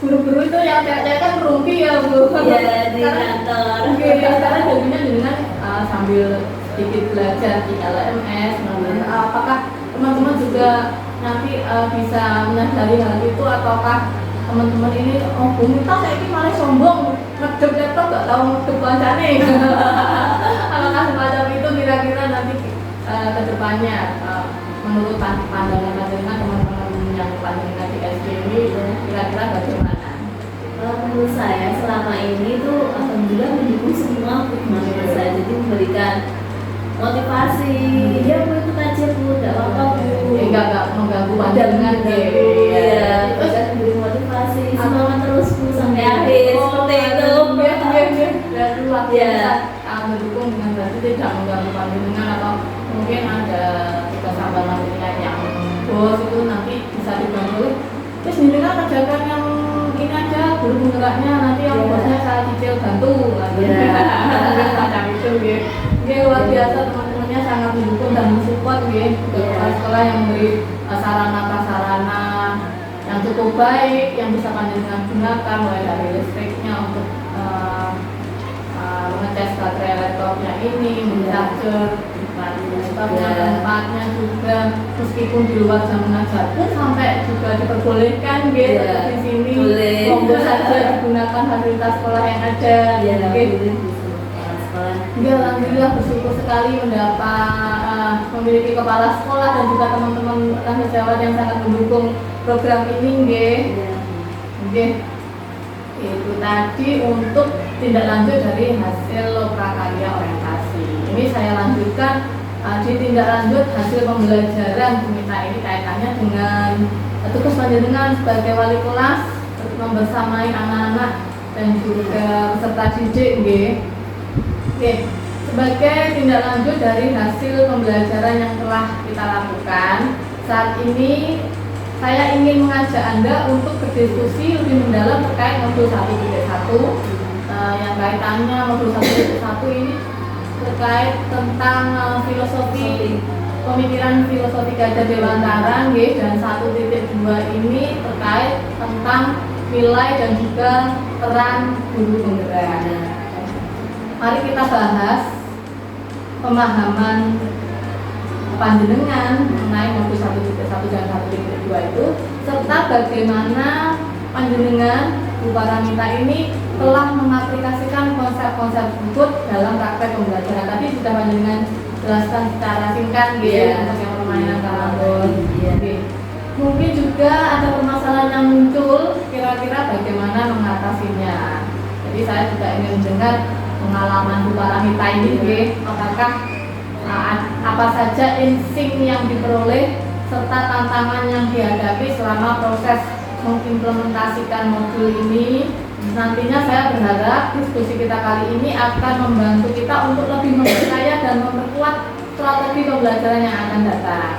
Guru-guru itu yang cewek-cewek kan berumpi ya Bu. di kantor. Sekarang jadinya dengan sambil sedikit belajar di LMS. Apakah teman-teman juga nanti bisa menyadari hal itu ataukah teman-teman ini Bu Mita saya ini malah sombong ngedep laptop gak tahu ngedep kancane. Apakah semacam itu kira-kira nanti ke depannya menurut pandangan panjenengan teman-teman yang panjenengan di SD ini kira-kira bagaimana? Menurut saya selama ini tuh alhamdulillah mendukung semua menurut saya, jadi memberikan motivasi. Ya Bu ikut aja Bu, tidak apa-apa Bu. Enggak mengganggu panjenengan ya. Terus memberi motivasi semangat terus Bu sampai akhir seperti itu. Dan luar biasa mendukung dengan berarti tidak mengganggu panjenengan atau mungkin ada tugas tambahan lainnya yang bos itu nanti bisa dibantu. Terus jenengan kerjakan yang ini aja guru penggeraknya, nanti yang bosnya saya cicil bantu macam itu gitu. Luar biasa teman-temannya sangat mendukung dan mensupport gitu. Sekolah yang memberi sarana prasarana yang cukup baik yang bisa panjenengan gunakan mulai dari listriknya untuk ngecas baterai laptopnya ini, mencajer laptopnya, tempatnya juga meskipun di luar jam mengajar pun sampai juga diperbolehkan gitu di sini monggo saja digunakan fasilitas sekolah yang ada gitu. Ya, alhamdulillah bersyukur sekali mendapat memiliki kepala sekolah dan juga teman-teman rekan sejawat yang sangat mendukung program ini nggih. Nggih. Itu tadi untuk tindak lanjut dari hasil prakarya orientasi. Ini saya lanjutkan di tindak lanjut hasil pembelajaran kita ini kaitannya dengan tugas panjenengan sebagai wali kelas membersamai anak-anak dan juga peserta didik nggih. Oke, sebagai tindak lanjut dari hasil pembelajaran yang telah kita lakukan, saat ini saya ingin mengajak Anda untuk berdiskusi lebih mendalam terkait modul 1.1 yang kaitannya modul 1.1 ini terkait tentang filosofi pemikiran filosofi Gajah Dewantara dan 1.2 ini terkait tentang nilai dan juga peran guru penggerak. Mari kita bahas pemahaman panjenengan mengenai modus 1.1 dan 1.2 itu, serta bagaimana panjenengan Bu Paramita ini telah mengaplikasikan konsep-konsep tersebut dalam praktek pembelajaran. Tadi sudah panjenengan jelaskan secara singkat untuk yang permainan karambol. Mungkin juga ada permasalahan yang muncul, kira-kira bagaimana mengatasinya. Jadi saya juga ingin mendengar pengalaman Bu Paramita ini, apakah apa saja insting yang diperoleh serta tantangan yang dihadapi selama proses mengimplementasikan modul ini. Nantinya saya berharap diskusi kita kali ini akan membantu kita untuk lebih memperkaya dan memperkuat strategi pembelajaran yang akan datang.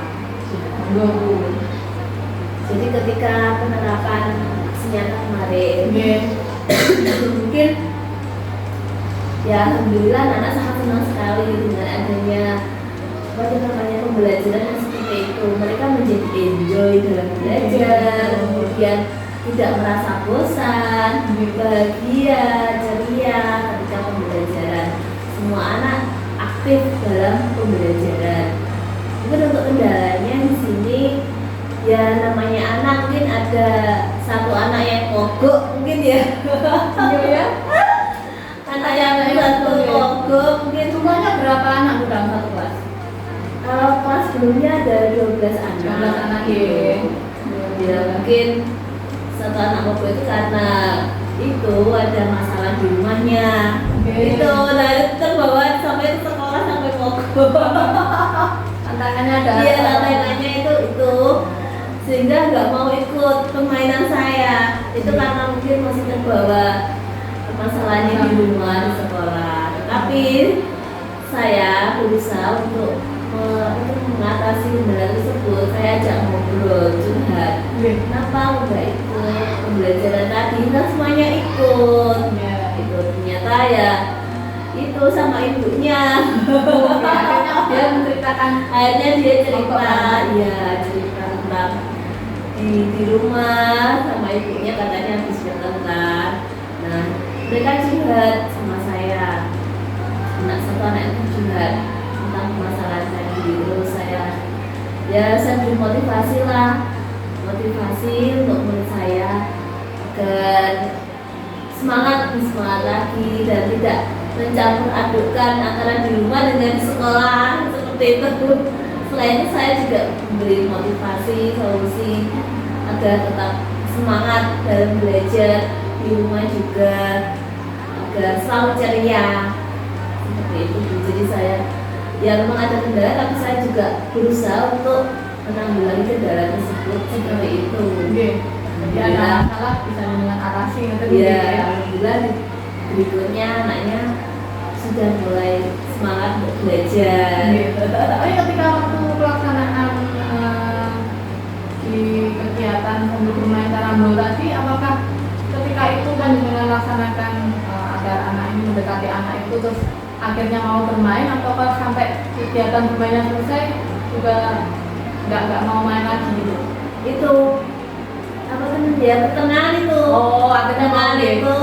Jadi ketika penerapan senjata kemarin, mungkin ya alhamdulillah anak sangat senang sekali dengan adanya pembelajaran yang seperti itu. Mereka menjadi enjoy dalam belajar, kemudian tidak merasa bosan, bahagia, ceria ketika pembelajaran. Semua anak aktif dalam pembelajaran. Mungkin untuk kendalanya di sini ya namanya anak, mungkin ada satu anak yang mogok mungkin ya. Anak yang satu mogok mungkin. Semuanya berapa anak dalam satu kelas? Kalau kelas sebelumnya ada 12 anak. 12 anak Ya mungkin satu anak mogok itu karena itu ada masalah di rumahnya. Itu terbawa sampai sekolah sampai mogok. Tantangannya ada. Iya, tantangannya itu sehingga nggak mau ikut permainan saya. Itu karena mungkin masih terbawa masalahnya di rumah, di sekolah. Tetapi saya berusaha untuk mengatasi kendala tersebut. Saya ajak ngobrol, curhat. Kenapa nggak ikut pembelajaran tadi? Kan semuanya ikut. Ikut ternyata ya itu sama ibunya. Akhirnya dia menceritakan. Akhirnya dia cerita tentang di rumah sama ibunya katanya habis bertengkar. Nah, mereka curhat sama saya. Satu anak itu curhat tentang permasalahan tadi. Terus saya beri motivasi untuk murid saya agar semangat lagi dan tidak mencampur adukkan antara di rumah dengan sekolah seperti itu. Selain itu saya juga memberi motivasi, solusi agar tetap semangat dalam belajar di rumah juga, agar selalu ceria seperti itu. Jadi saya memang ada kendala, tapi saya juga berusaha untuk menanggulangi kendala tersebut seperti itu. Jadi ada masalah bisa dengan atasi gitu. Alhamdulillah berikutnya anaknya sudah mulai semangat untuk belajar. Tapi ketika waktu pelaksanaan di kegiatan untuk bermain karambol tadi, apakah ketika itu kan dengan melaksanakan agar anak ini mendekati anak itu terus akhirnya mau bermain, ataukah sampai kegiatan bermainnya selesai juga nggak mau main lagi gitu? Itu apa kan dia pertengahan itu. Akhirnya pertengahan itu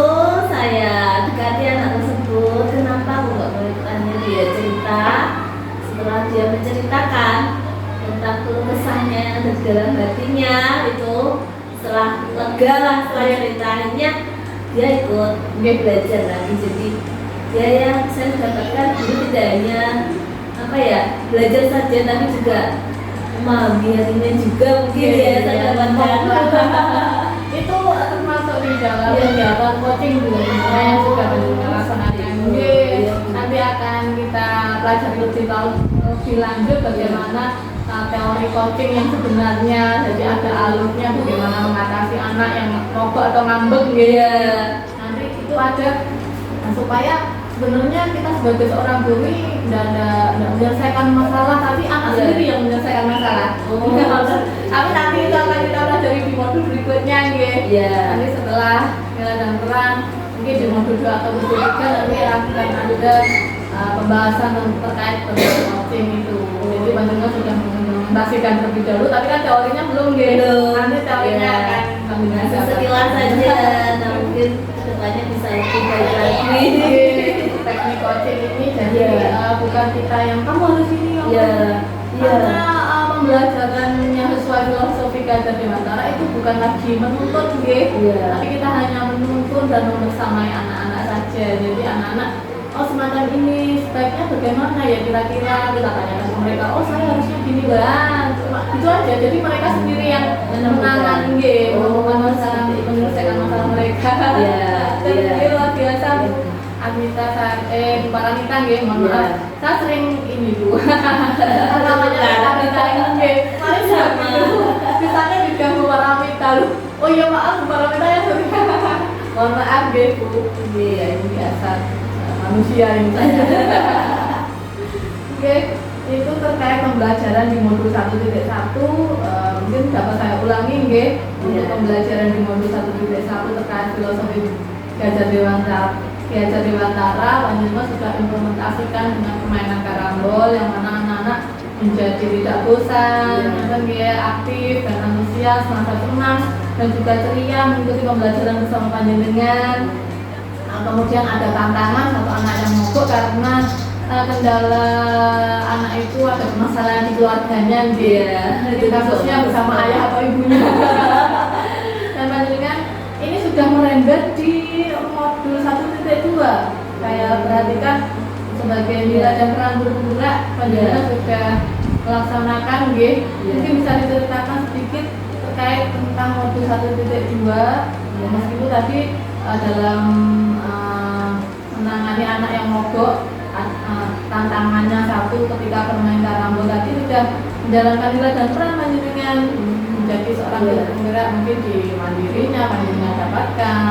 saya dekati anak tersebut. Kenapa aku nggak mau ikutannya? Dia cerita. Setelah dia menceritakan tentang keluh kesahnya dan dalam hatinya itu, setelah lega lah setelah ceritanya, dia ikut belajar lagi. Jadi yang saya dapatkan dulu tidak hanya belajar saja, tapi juga memahami hatinya juga mungkin saya dapatkan. Itu termasuk di dalam kegiatan coaching juga yang sudah dilaksanakan. Nanti akan kita pelajari lebih lanjut bagaimana teori coaching yang sebenarnya. Jadi ada alurnya bagaimana mengatasi anak yang mogok atau ngambek Nanti itu ada supaya sebenarnya kita sebagai seorang guru tidak menyelesaikan masalah, tapi anak sendiri yang menyelesaikan masalah. Tapi nanti itu akan kita pelajari di modul berikutnya, Nanti setelah nilai dan peran, mungkin di modul 2 atau modul 3 nanti akan ada pembahasan terkait dengan coaching itu. Jadi panjenengan sudah mengimplementasikan terlebih dahulu, tapi kan teorinya belum, Nanti teorinya akan sekilas saja. Nah, mungkin kedepannya bisa lebih baik lagi. Teknik coaching ini jadi bukan bukan kita yang kamu harus ini kamu Iya, karena pembelajarannya sesuai filosofi Gajah Dewantara itu bukan lagi menuntut Iya. tapi kita hanya menuntun dan membersamai anak-anak saja. Jadi anak-anak oh semacam ini sebaiknya bagaimana ya kira-kira kita tanyakan ke mereka, oh saya harusnya gini lah, cuma itu aja. Jadi mereka sendiri yang menangani menyelesaikan masalah mereka. Iya, Dan iya. luar biasa Anita para Anita mohon maaf, saya sering ini dulu namanya Anita ini paling sama misalnya diganggu para Anita lu, oh iya maaf para Anita ya sorry mohon maaf Bu, iya ini biasa manusia ini saya. Oke, itu terkait pembelajaran di modul 1.1 mungkin dapat saya ulangi untuk pembelajaran di modul 1.1 terkait filosofi Gajah Dewantara Panjenengan sudah implementasikan dengan permainan karambol yang mana anak-anak menjadi tidak bosan, aktif dan antusias, merasa senang dan juga ceria mengikuti pembelajaran bersama panjenengan. Kemudian ada tantangan satu anak yang mogok karena kendala anak itu ada permasalahan di keluarganya, itu kasusnya bersama ayah atau ibunya. Dan panjenengan ini sudah merembet di modul 1.2. Saya perhatikan sebagai nilai dan peran guru penggerak panjenengan sudah melaksanakan mungkin bisa diceritakan sedikit terkait tentang modul 1.2 meskipun tadi dalam menangani anak yang mogok tantangannya satu ketika bermain karambol tadi sudah menjalankan nilai dan peran panjenengan menjadi seorang guru penggerak mungkin di mandirinya panjenengan dapatkan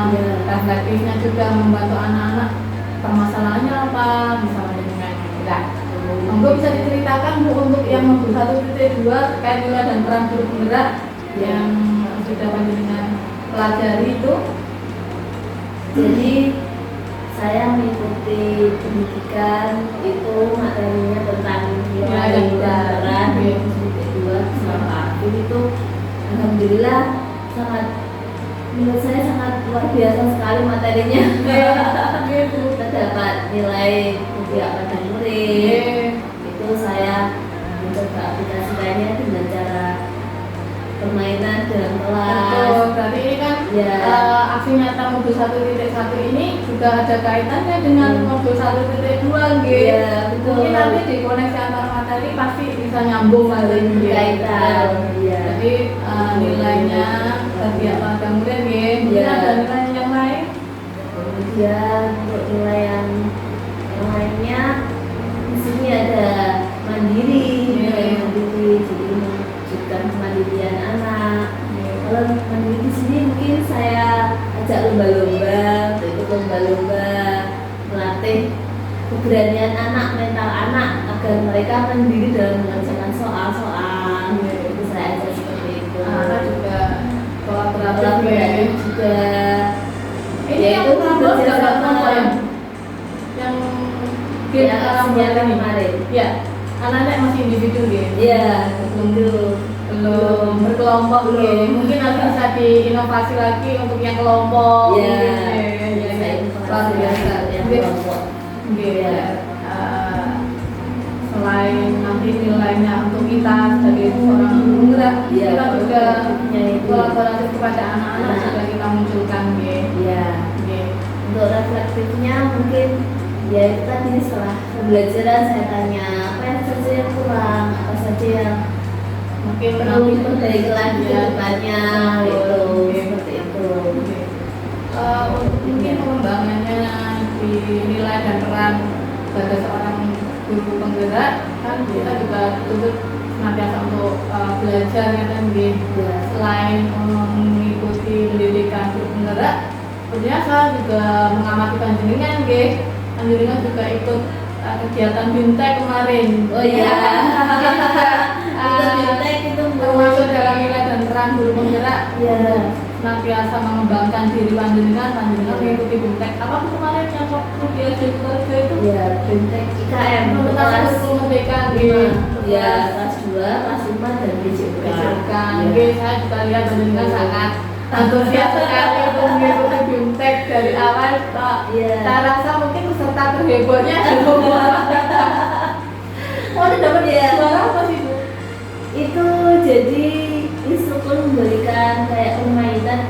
reflektifnya juga membantu anak-anak permasalahannya apa bisa panjenengan tidak. Monggo bisa diceritakan Bu untuk yang modul 1.2 terkait nilai dan peran guru penggerak yang sudah panjenengan pelajari itu. Jadi saya mengikuti pendidikan itu materinya tentang nilai dan peran kedua sama aktif itu alhamdulillah menurut saya sangat luar biasa sekali materinya. Kita dapat nilai mulia pada murid itu saya mencoba aplikasikannya dengan cara permainan dalam kelas. Berarti ini kan aksi nyata modul 1.1 ini juga ada kaitannya dengan modul 1.2 mungkin nanti di koneksi antara materi pasti bisa nyambung kaitan. Jadi nilainya tadi apa ada murid mungkin ada nilai yang lain. Kemudian untuk nilai yang lainnya di sini ada mandiri, nilai mandiri jadi menunjukkan kemandirian anak. Kalau mandiri di sini mungkin saya ajak lomba-lomba, ikut lomba-lomba melatih keberanian anak, mental anak agar mereka mandiri dalam mengerjakan soal-soal. Itu saya ajak seperti itu. Anak juga kolaboratif juga. Ini yang kolaboratif yang sejarah kemarin. Ya, anak-anak masih individu Iya, belum berkelompok mungkin nanti bisa diinovasi lagi untuk yang kelompok. Luar biasa kelompok. Selain nanti nilainya untuk kita sebagai seorang guru penggerak, kita juga kolaboratif kepada anak-anak juga kita munculkan Untuk reflektifnya mungkin ya itu tadi setelah pembelajaran saya tanya apa saja yang kurang, apa saja yang mungkin perlu diperbaiki lagi ke depannya seperti itu. Untuk mungkin pengembangannya di nilai dan peran sebagai seorang guru penggerak kan kita juga tuntut senantiasa untuk belajar selain mengikuti pendidikan guru penggerak sebenarnya saya juga mengamati panjenengan panjenengan juga ikut kegiatan BIMTEK kemarin. Oh iya. BIMTEK itu termasuk dalam nilai dan peran guru penggerak. Senantiasa mengembangkan diri panjenengan mengikuti BIMTEK. Apa kemarin yang waktu di Jakarta itu? BIMTEK IKM kelas merdeka kelas 2, kelas 5 dan PJK. Saya juga lihat panjenengan sangat antusias sekali untuk mengikuti BIMTEK dari awal. Saya rasa mungkin peserta terhebatnya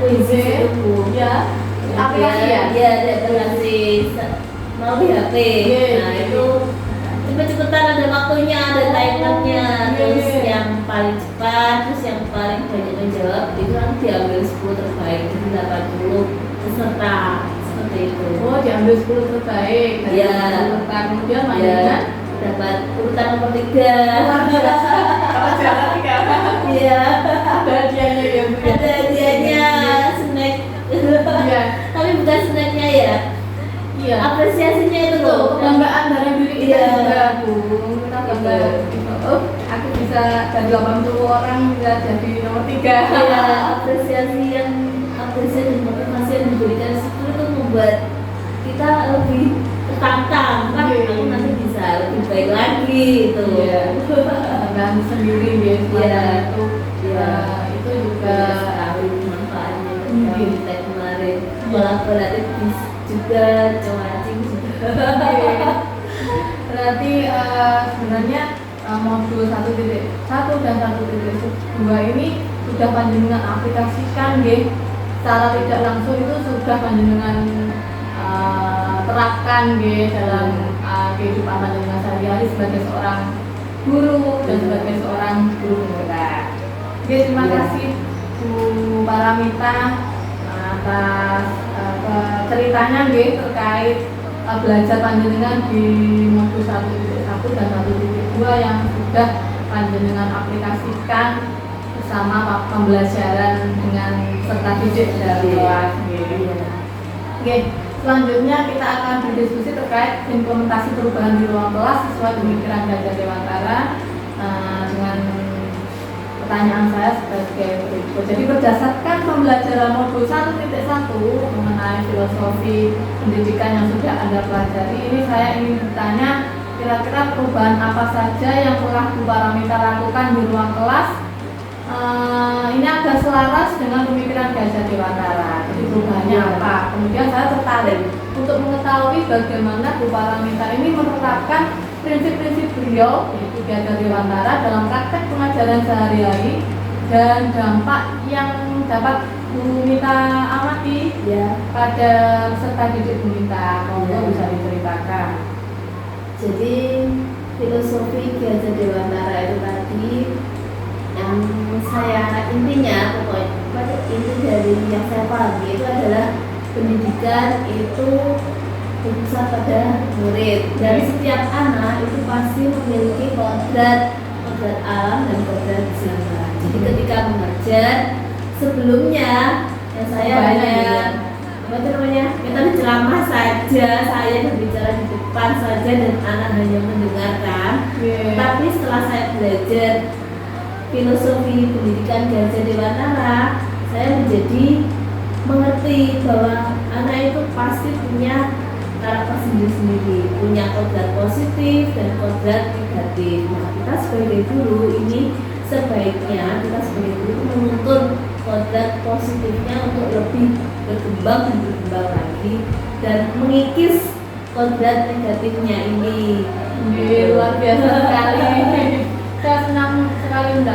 Quizzes itu. Ya, aplikasi ya? Iya, ada aplikasi melalui HP. Nah itu cepet-cepetan, ada waktunya, ada timernya. Terus yang paling cepat, terus yang paling banyak menjawab itu kan diambil 10 terbaik dari 80 peserta seperti itu. Oh, diambil 10 terbaik. Iya. Kemudian Ya, mainnya dapat urutan nomor 3. kalau jalan kan Iya. ada hadiahnya ya Bu ya? Ada hadiahnya snack. Iya. Tapi bukan snacknya ya. Iya. Apresiasinya itu loh. Kebanggaan dari diri kita Iya. juga Bu. Kita bangga. Oh, aku bisa dari 80 orang bisa jadi nomor 3. Iya, apresiasi dan motivasi yang diberikan itu membuat kita lebih tertantang kan, Iya. aku nanti bisa lebih baik lagi itu. Iya. Kebanggaan sendiri ya. Iya. Itu. Iya. Itu juga Banyak sekali manfaatnya ketika Iya. kita kemarin kolaboratif juga cowacing juga. Berarti sebenarnya modul 1.1 dan 1.2 ini sudah panjenengan aplikasikan nggih. Secara tidak langsung itu sudah panjenengan terapkan nggih dalam kehidupan panjenengan sehari-hari sebagai seorang guru dan sebagai seorang guru penggerak. Oke, terima Iya. kasih Bu Paramita atas ceritanya nggih terkait belajar panjenengan di modul 1.1 dan 1.2 yang sudah panjenengan aplikasikan bersama pembelajaran dengan serta didik dari kelas. Oke, selanjutnya kita akan berdiskusi terkait implementasi perubahan di ruang kelas sesuai pemikiran Gajah Dewantara dengan pertanyaan saya sebagai berikut. Jadi berdasarkan pembelajaran modul 1.1 mengenai filosofi pendidikan yang sudah Anda pelajari, ini saya ingin bertanya kira-kira perubahan apa saja yang telah Bu Paramita lakukan di ruang kelas ini agak selaras dengan pemikiran Gajah Dewantara. Jadi perubahannya apa? Kemudian saya tertarik untuk mengetahui bagaimana Bu Paramita ini menerapkan prinsip-prinsip beliau yaitu Gajah Dewantara dalam praktek pengajaran sehari-hari dan dampak yang dapat Bu Mita amati Ya, pada peserta didik Bu Mita. Monggo bisa diceritakan. jadi filosofi Gajah Dewantara itu tadi yang saya intinya pokoknya inti dari yang saya pahami itu adalah pendidikan itu berpusat pada murid dan setiap anak itu pasti memiliki kodrat alam dan kodrat jiwa. Jadi ketika mengajar sebelumnya yang saya hanya kita ceramah saja, saya berbicara di depan saja dan anak hanya mendengarkan. Tapi setelah saya belajar filosofi pendidikan Gajah Dewantara, saya menjadi mengerti bahwa anak itu pasti punya karakter sendiri-sendiri, punya kodrat positif dan kodrat negatif. Nah, kita sebagai guru ini sebaiknya kita sebagai guru menuntun kodrat positifnya untuk lebih berkembang dan berkembang lagi dan mengikis kodrat negatifnya ini. Luar biasa sekali. Saya senang sekali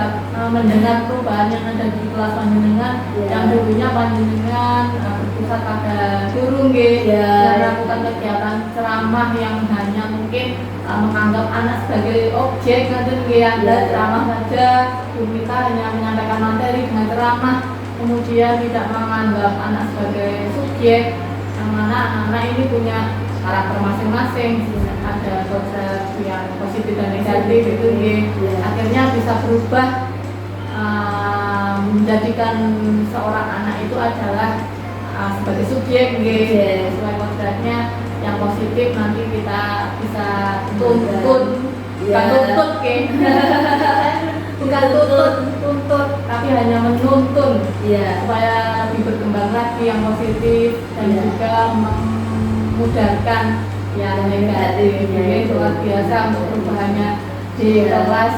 mendengar perubahan yang ada di kelas panjenengan. Yang dulunya panjenengan berpusat pada guru nggih, dan melakukan kegiatan ceramah yang hanya mungkin menganggap anak sebagai objek nanti nggih, Anda ceramah saja, Bu Mita hanya menyampaikan materi dengan ceramah, kemudian tidak menganggap anak sebagai subjek, yang mana anak-anak ini punya karakter masing-masing, ada kodrat yang positif dan negatif itu akhirnya bisa berubah menjadikan seorang anak itu adalah sebagai subjek sesuai kodratnya yang positif. Nanti kita bisa tuntut bukan tuntut bukan tuntut tapi hanya menuntun supaya lebih berkembang lagi yang positif dan juga memudahkan yang negatif. Jadi luar biasa untuk perubahannya di kelas.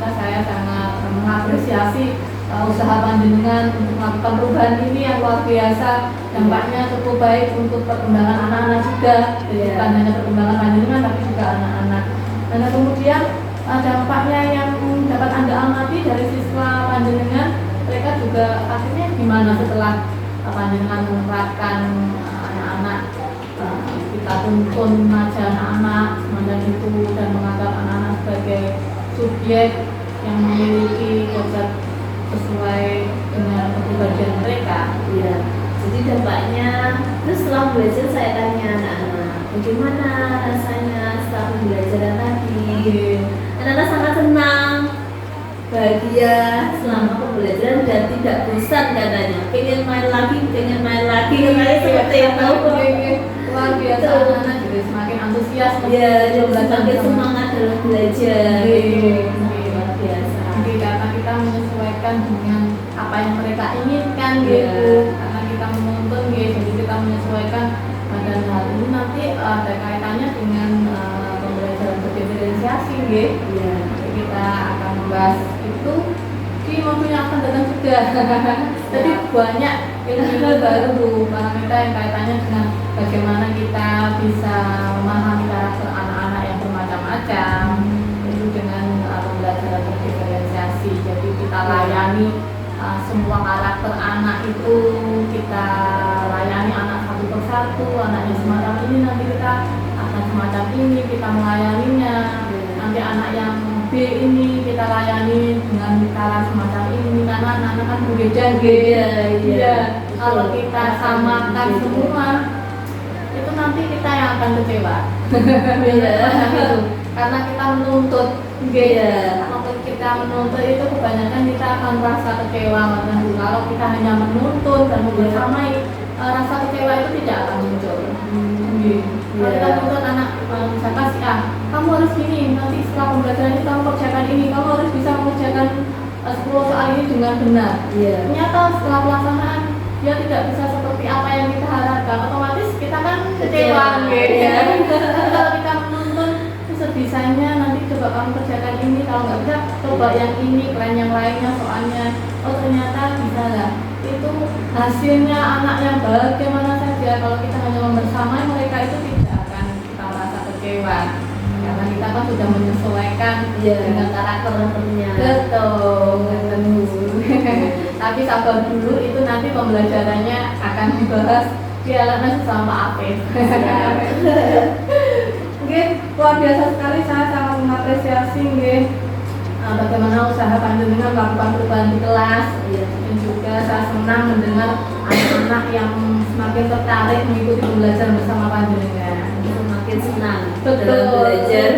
Saya sangat mengapresiasi usaha panjenengan untuk melakukan perubahan ini yang luar biasa. Dampaknya cukup baik untuk perkembangan anak-anak juga, bukan hanya perkembangan panjenengan tapi juga anak-anak. Dan kemudian dampaknya yang dapat Anda amati dari siswa panjenengan, mereka mereka juga akhirnya gimana setelah panjenengan menerapkan anak-anak kita tuntun mengajar anak-anak semacam itu dan menganggap anak-anak sebagai subjek yang memiliki kodrat sesuai dengan kepribadian mereka. Iya. Jadi dampaknya, terus setelah belajar saya tanya anak-anak, bagaimana rasanya setelah pembelajaran tadi? Anak-anak sangat senang, bahagia selama pembelajaran dan tidak bosan katanya. Pengen main lagi katanya seperti itu. Luar biasa, anak-anak jadi semakin antusias. Iya, dan semakin semangat dalam belajar. Luar biasa. Jadi karena kita menyesuaikan dengan apa yang mereka inginkan Iya. gitu, karena kita menuntun gitu, jadi kita menyesuaikan dan hal ini nanti ada kaitannya dengan pembelajaran berdiferensiasi gitu. Iya. Jadi kita akan membahas itu di modul yang akan datang juga. Jadi banyak ilmu baru parameter yang kaitannya dengan bagaimana kita bisa memahami karakter anak-anak yang bermacam-macam itu dengan pembelajaran berdiferensiasi. Jadi kita layani semua karakter anak itu, kita layani anak satu persatu, anaknya semacam ini nanti kita akan semacam ini kita melayaninya. Nanti anak yang B ini kita layani dengan cara semacam ini karena anak-anak kan berbeda Iya. Kalau kita samakan semua itu nanti kita yang akan kecewa. Itu karena kita menuntut kalau kita menuntut itu kebanyakan kita akan merasa kecewa. Kalau kita hanya menuntut dan membersamai, rasa kecewa itu tidak akan muncul. Kalau kita tuntut anak, misalkan si A, kamu harus gini, nanti setelah pembelajaran ini kamu kerjakan ini, kamu harus bisa mengerjakan 10 soal ini dengan benar. Ternyata setelah pelaksanaan dia tidak bisa seperti apa yang kita harapkan, otomatis kita kan kecewa. Kalau kita menuntun sebisanya nanti coba kamu kerjakan ini, kalau nggak bisa coba yang ini, plan yang lainnya soalnya. Oh ternyata bisa lah. Itu hasilnya anak yang bagaimana saja kalau kita hanya membersamai mereka itu tidak akan kita merasa kecewa karena kita kan sudah menyesuaikan dengan karakternya. Betul. Tapi sabar dulu, itu nanti pembelajarannya akan dibahas di LMS sama Afif. Mungkin luar biasa sekali, saya sangat mengapresiasi bagaimana usaha panjenengan melakukan perubahan di kelas. Dan juga saya senang mendengar anak-anak yang semakin tertarik mengikuti pembelajaran bersama panjenengan. Semakin senang Betul. dalam belajar.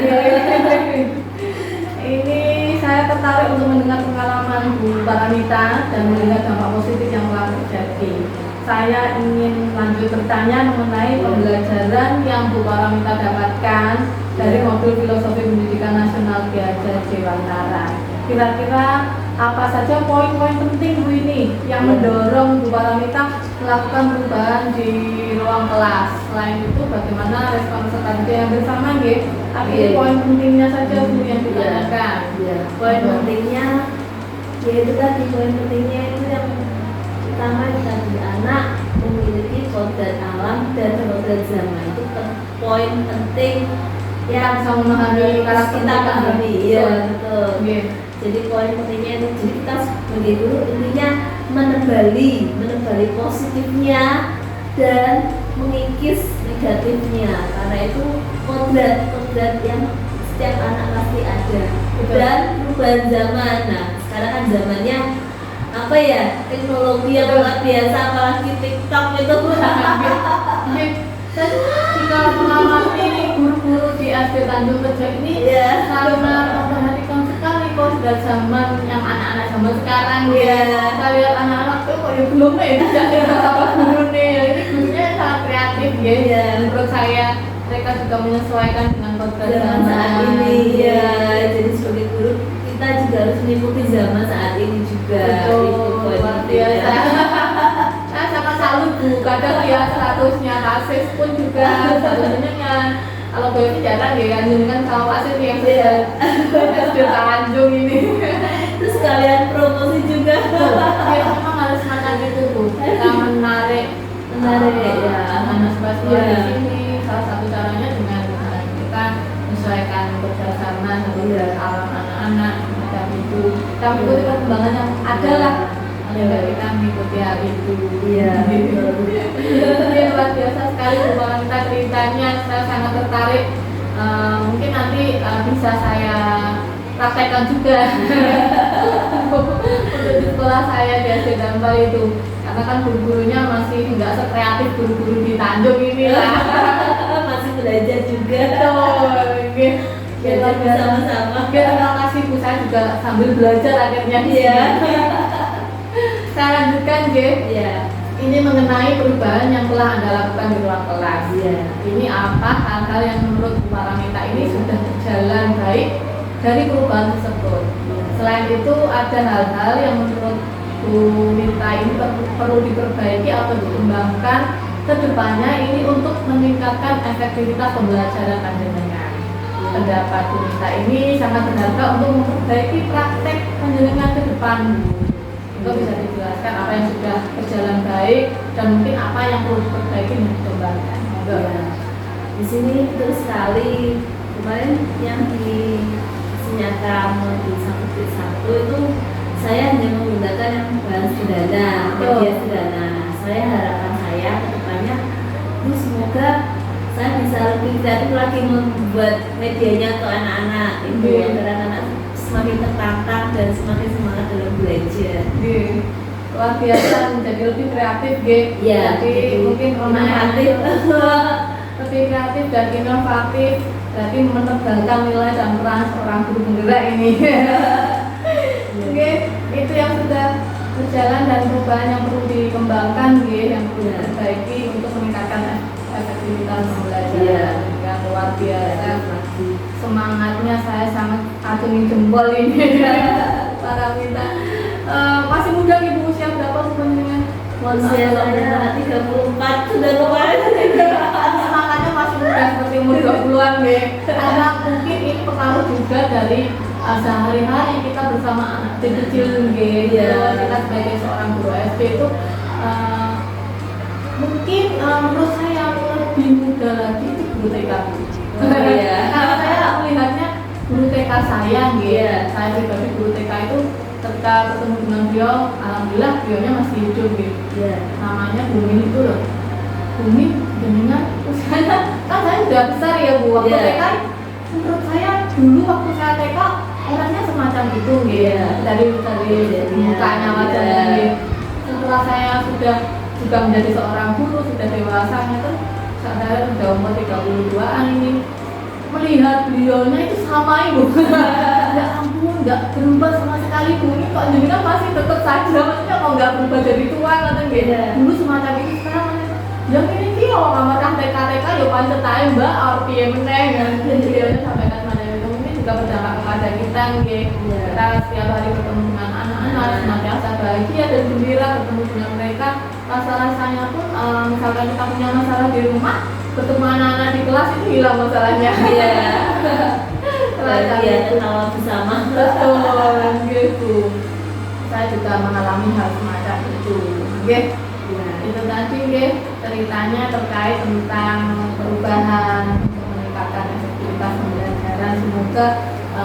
Ini saya tertarik untuk mendengar pengalaman Bu Paramita dan melihat dampak positif yang telah terjadi. Saya ingin lanjut bertanya mengenai pembelajaran yang Bu Paramita dapatkan dari modul Filosofi Pendidikan Nasional Ki Hajar Dewantara. Kira-kira apa saja poin-poin penting Bu ini yang mendorong Bu Paramita melakukan perubahan di ruang kelas? Selain itu bagaimana respon peserta didik yang bersama tapi ini poin pentingnya saja Bu yang ditanyakan. Poin pentingnya yaitu tadi, poin pentingnya itu yang pertama tadi, anak memiliki kodrat alam dan kodrat zaman. Itu poin penting yang bisa memahami karakter kita pahami. Iya, betul. Jadi poin pentingnya itu, jadi kita sebagai guru intinya menebali positifnya dan mengikis negatifnya, karena itu kodrat yang setiap anak pasti ada. Dan perubahan zaman, nah sekarang kan zamannya apa ya, teknologi yang luar biasa, apalagi TikTok itu. Dan jika mengamati guru-guru di SD Tanjung Rejo ini sangat memperhatikan sekali kodrat zaman yang anak-anak zaman sekarang. Saya lihat anak-anak tuh kok belum tidak apa guru nih, ini gurunya sangat kreatif menurut saya mereka juga menyesuaikan dengan kodrat zaman saat ini. Jadi sebagai guru kita juga harus mengikuti zaman saat ini juga. Luar biasa. Saya sangat salut Bu, kadang statusnya kasis pun juga statusnya kalau boleh jarang dengan sama kasis yang SD Tanjung ini. Terus kalian promosi juga. Memang harus makan itu Bu, kita menarik mahasiswa di sini. Salah satu caranya dengan kita menyesuaikan kerjasama dengan alam anak-anak macam itu. Kita mengikuti perkembangan yang ada lah. paling nggak kita mengikuti hal itu. Iya. Ini luar biasa sekali Bu Maramita ceritanya, saya sangat tertarik. Mungkin nanti bisa saya praktekkan juga untuk di sekolah saya di SD Dampar itu, karena kan guru-gurunya masih nggak sekreatif guru-guru di Tanjung ini lah. Masih belajar juga. Kita bersama-sama. Terima kasih Bu, saya juga sambil belajar akhirnya. Iya. Saya lanjutkan, J. Iya. Ini mengenai perubahan yang telah Anda lakukan di ruang kelas. Iya. Ini apa hal-hal yang menurut Bu Maramita ini sudah berjalan baik dari perubahan tersebut. Selain itu ada hal-hal yang menurut Bu Mita ini perlu diperbaiki atau dikembangkan ke depannya ini untuk meningkatkan efektivitas pembelajaran panjenengan. Pendapat Bu Mita ini sangat berharga untuk memperbaiki praktek panjenengan ke depan. Itu bisa dijelaskan apa yang sudah berjalan baik dan mungkin apa yang perlu diperbaiki dan dikembangkan. Ya. Di sini betul sekali. Kemarin yang di Senyata di satu itu saya hanya menggunakan yang bahasa sederhana, media sederhana. Saya harapan saya ke depannya itu semoga saya bisa lebih kreatif lagi membuat medianya untuk anak-anak itu agar anak-anak semakin tertantang dan semakin semangat dalam belajar. Luar biasa, menjadi lebih kreatif, Ya, jadi mungkin inovatif. lebih kreatif dan inovatif, jadi menebalkan nilai dan peran seorang guru penggerak ini. Oke, itu yang sudah berjalan dan perubahan yang perlu dikembangkan, yang perlu diperbaiki untuk meningkatkan efektivitas pembelajaran. Yang luar biasa, semangatnya saya sangat acungi jempol ini. Maramita masih muda Ibu, usia berapa sebenarnya? Usia saya 34 sudah kemarin. Semangatnya masih muda seperti umur 20-an karena mungkin ini pengaruh juga dari sehari-hari kita bersama anak kecil kita sebagai seorang guru SD itu mungkin menurut saya lebih muda lagi itu guru TK. Karena saya melihatnya guru TK saya saya pribadi guru TK itu ketika ketemu dengan beliau, alhamdulillah beliaunya masih hidup namanya Bumi itu loh. Bumi dengan usianya kan saya sudah besar ya Bu, waktu TK menurut saya dulu waktu saya TK orangnya semacam itu dari mukanya wajahnya. Setelah saya sudah juga menjadi seorang guru, sudah dewasanya kan saya sudah umur 32an ini, melihat beliaunya itu sama Ibu. Ya ampun, nggak berubah sama sekali Bu, ini kok jenengan masih tetap saja, maksudnya kok nggak berubah jadi tua katanya dulu semacam itu. Sekarang yang ini sih kalau kamar TK ya pancet aja Mbak, piye meneh kan. Beliaunya sampaikan semacam itu, mungkin juga berdampak kepada kita kita setiap hari bertemu dengan anak-anak senantiasa bahagia dan gembira bertemu dengan mereka. Rasa-rasanya pun misalkan kita punya masalah di rumah, bertemu anak-anak di kelas itu hilang masalahnya. Ketawa bersama. Betul, gitu. Saya juga mengalami hal semacam itu. Itu tadi ceritanya terkait tentang perubahan untuk meningkatkan efektivitas pembelajaran. Semoga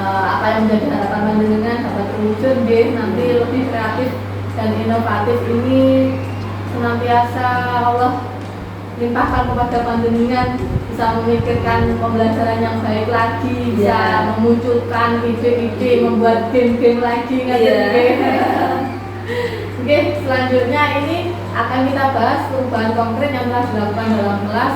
apa yang menjadi harapan panjenengan dapat terwujud nanti lebih kreatif dan inovatif ini senantiasa Allah limpahkan kepada panjenengan, bisa memikirkan pembelajaran yang baik lagi, bisa memunculkan ide-ide, membuat game-game lagi Oke, selanjutnya ini akan kita bahas perubahan konkret yang telah dilakukan dalam kelas.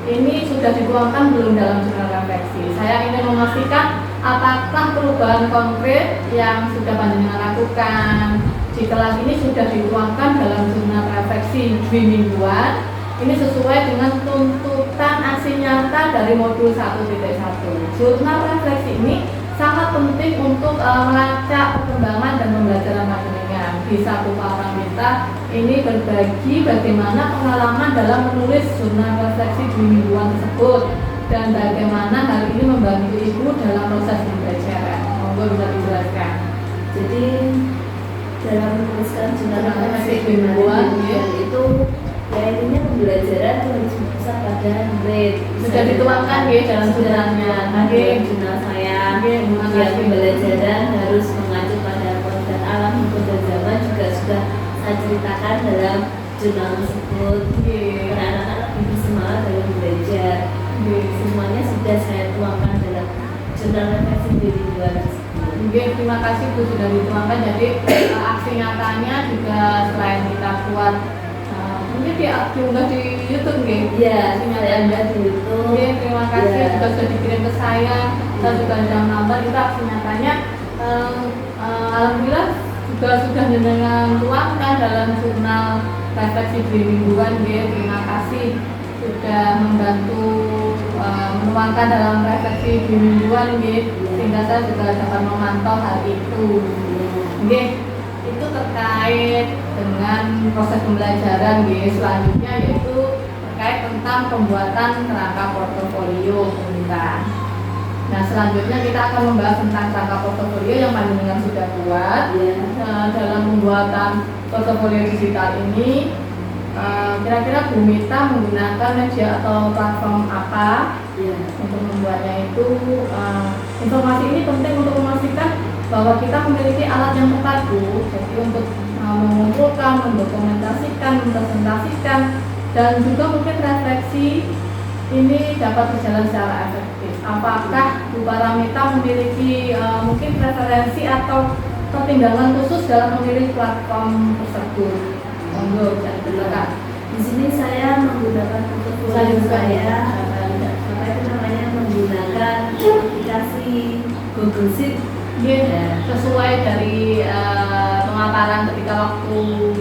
Ini sudah dituangkan belum dalam jurnal refleksi. Saya ingin memastikan apakah perubahan konkret yang sudah panjenengan lakukan di kelas ini sudah dituangkan dalam jurnal refleksi dwi mingguan. Ini sesuai dengan tuntutan aksi nyata dari modul 1.1. Jurnal refleksi ini sangat penting untuk melacak perkembangan dan pembelajaran panjenengan. Bisa Bu Maramita ini berbagi bagaimana pengalaman dalam menulis jurnal refleksi dwi mingguan tersebut dan bagaimana hal ini membantu Ibu dalam proses pembelajaran. Monggo bisa dijelaskan. Jadi dalam menuliskan jurnal refleksi dwi mingguan itu ya intinya pembelajaran harus bisa pada grade. Sudah dituangkan dalam jurnalnya. Jurnal saya. Kemudian pembelajaran harus mengacu pada kodrat alam, kodrat zaman juga sudah ceritakan dalam jurnal tersebut. Nggih. Karena anak-anak lebih bersemangat dalam belajar. Semuanya sudah saya tuangkan dalam jurnal refleksi bilingual tersebut. Mungkin terima kasih Bu sudah dituangkan. Jadi aksi nyatanya juga selain kita buat mungkin diunggah di YouTube nggih. Iya, Aksi saya nyatanya. lihat di YouTube. Oke, terima kasih Ya. juga sudah dikirim ke saya. Saya juga sudah nonton itu aksi nyatanya. Alhamdulillah juga sudah dengan tuangkan dalam jurnal refleksi bilingual nggih. Terima kasih sudah membantu menuangkan dalam refleksi bilingual nggih, sehingga saya juga dapat memantau hal itu. Nggih, itu terkait dengan proses pembelajaran nggih. Selanjutnya yaitu terkait tentang pembuatan kerangka portofolio pemerintah. Nah, selanjutnya kita akan membahas tentang kerangka portofolio yang panjenengan sudah buat. Dalam pembuatan portofolio digital ini, kira-kira Bu Mita menggunakan media atau platform apa untuk membuatnya itu? Informasi ini penting untuk memastikan bahwa kita memiliki alat yang tepat Bu. Jadi untuk mengumpulkan, mendokumentasikan, mempresentasikan, dan juga mungkin refleksi ini dapat berjalan secara efektif. Apakah Bu Paramita memiliki mungkin preferensi atau ketinggalan khusus dalam memilih platform tersebut? Monggo bisa dijelaskan. Di sini saya menggunakan portofolio saya, apa itu namanya, menggunakan aplikasi Google Sheet. Nggih, sesuai dari pemaparan ketika waktu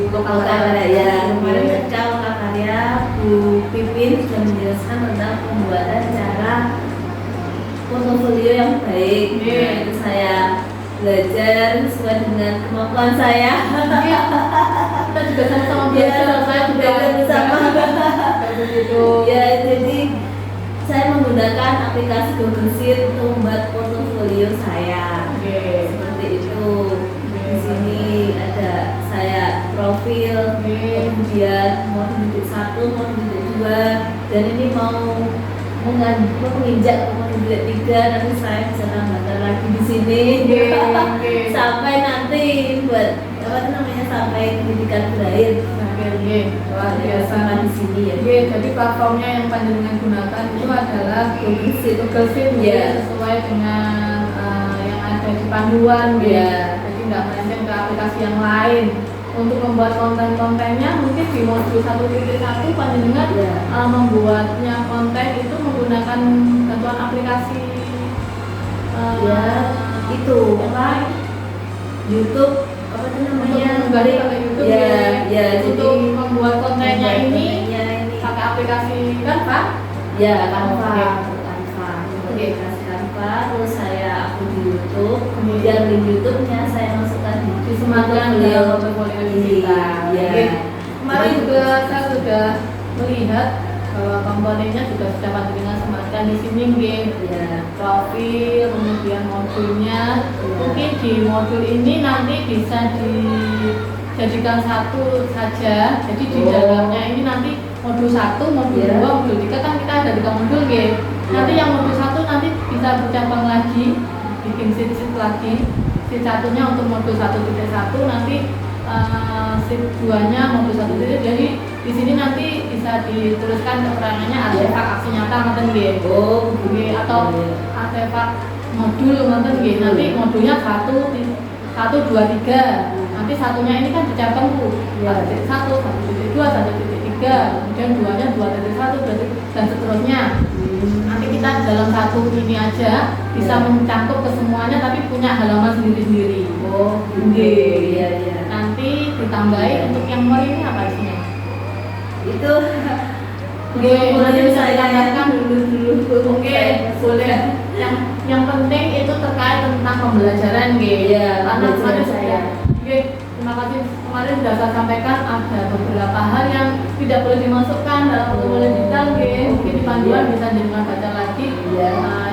lokal Karya ya, kemarin ketika lokal karya Bu Pipin sudah menjelaskan tentang pembuatan cara portofolio yang baik. Nah, itu saya belajar sesuai dengan kemampuan saya. Kita juga sama-sama belajar. Saya juga belajar bersama. begitu. Ya, jadi saya menggunakan aplikasi Google Sheet untuk membuat portofolio saya. Seperti itu. Di sini ada saya profil, kemudian mau titik 1, mau titik 2, dan ini mau menginjak ke titik 3, nanti saya bisa tambahkan lagi di sini. Sampai nanti buat apa itu namanya, sampai pendidikan berakhir. Luar biasa. Sama di sini ya. Jadi platformnya yang panjenengan gunakan itu adalah Google Sheet Ya. sesuai dengan yang ada di panduan Ya. Jadi nggak melenceng ke aplikasi yang lain. Untuk membuat konten-kontennya mungkin di modul 1.1 panjenengan membuatnya konten itu menggunakan bantuan aplikasi Ya, itu apa? YouTube apa itu namanya? Menggali pakai YouTube Ya, untuk jadi membuat kontennya ini ini pakai aplikasi Canva. ya Canva, Oke. Canva, aplikasi Canva. Terus saya upload di YouTube, kemudian link YouTube-nya saya masukkan di Semangat dalam portofolio digital. Ya. Kemarin juga saya sudah melihat bahwa komponennya juga sudah panjenengan sematkan di sini nggih. Ya. Profil, kemudian modulnya. Mungkin di modul ini nanti bisa dijadikan satu saja. Jadi di dalamnya ini nanti modul 1, modul 2, modul 3 kan kita ada 3 modul nggih. Nanti yang modul 1 nanti bisa bercabang lagi, bikin sheet lagi. Sheet 1-nya untuk modul 1.1, nanti sheet 2-nya modul 1. Jadi di sini nanti bisa dituliskan keterangannya artefak aksi nyata ngoten nggih. Atau artefak modul ngoten nggih. Nanti modulnya 1, 2, 3. Nanti satunya ini kan dicabang Bu. 1.1, 1.2, 1.3, kemudian 2-nya 2.1 berarti dan seterusnya. Nanti kita dalam satu ini aja bisa mencakup ke semuanya tapi punya halaman sendiri-sendiri. Iya. Nanti ditambahi untuk yang more ini apa isinya? Itu Nanti bisa saya ditambahkan dulu. Oke, boleh. Yang penting itu terkait tentang pembelajaran Iya, karena pembelajaran kemarin saya. terima kasih, kemarin sudah saya sampaikan ada beberapa hal yang tidak boleh dimasukkan dalam portofolio digital mungkin di panduan bisa dengan baca lagi.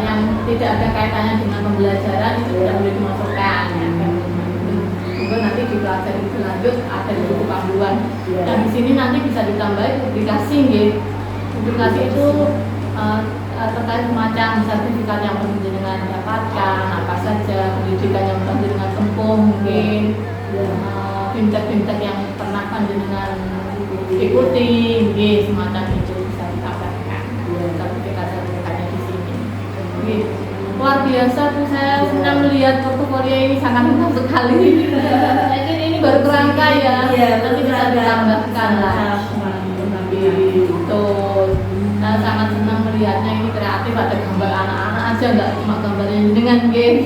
Yang tidak ada kaitannya dengan pembelajaran itu tidak boleh dimasukkan. Juga nanti dipelajari lebih lanjut ada di buku panduan. Dan di sini nanti bisa ditambahi publikasi nggih. Publikasi itu terkait semacam sertifikat yang panjenengan dapatkan, apa saja pendidikan yang panjenengan tempuh mungkin, fintech yang pernah panjenengan ikuti, semacam itu bisa ditambahkan sertifikat sertifikatnya di sini. Luar biasa tuh, saya senang melihat portofolio ini, sangat mantap sekali. Mungkin ini baru kerangka ya, nanti bisa ditambahkan lah. Betul. Saya sangat senang melihatnya, ini kreatif, ada gambar anak-anak aja, nggak cuma gambarnya dengan game.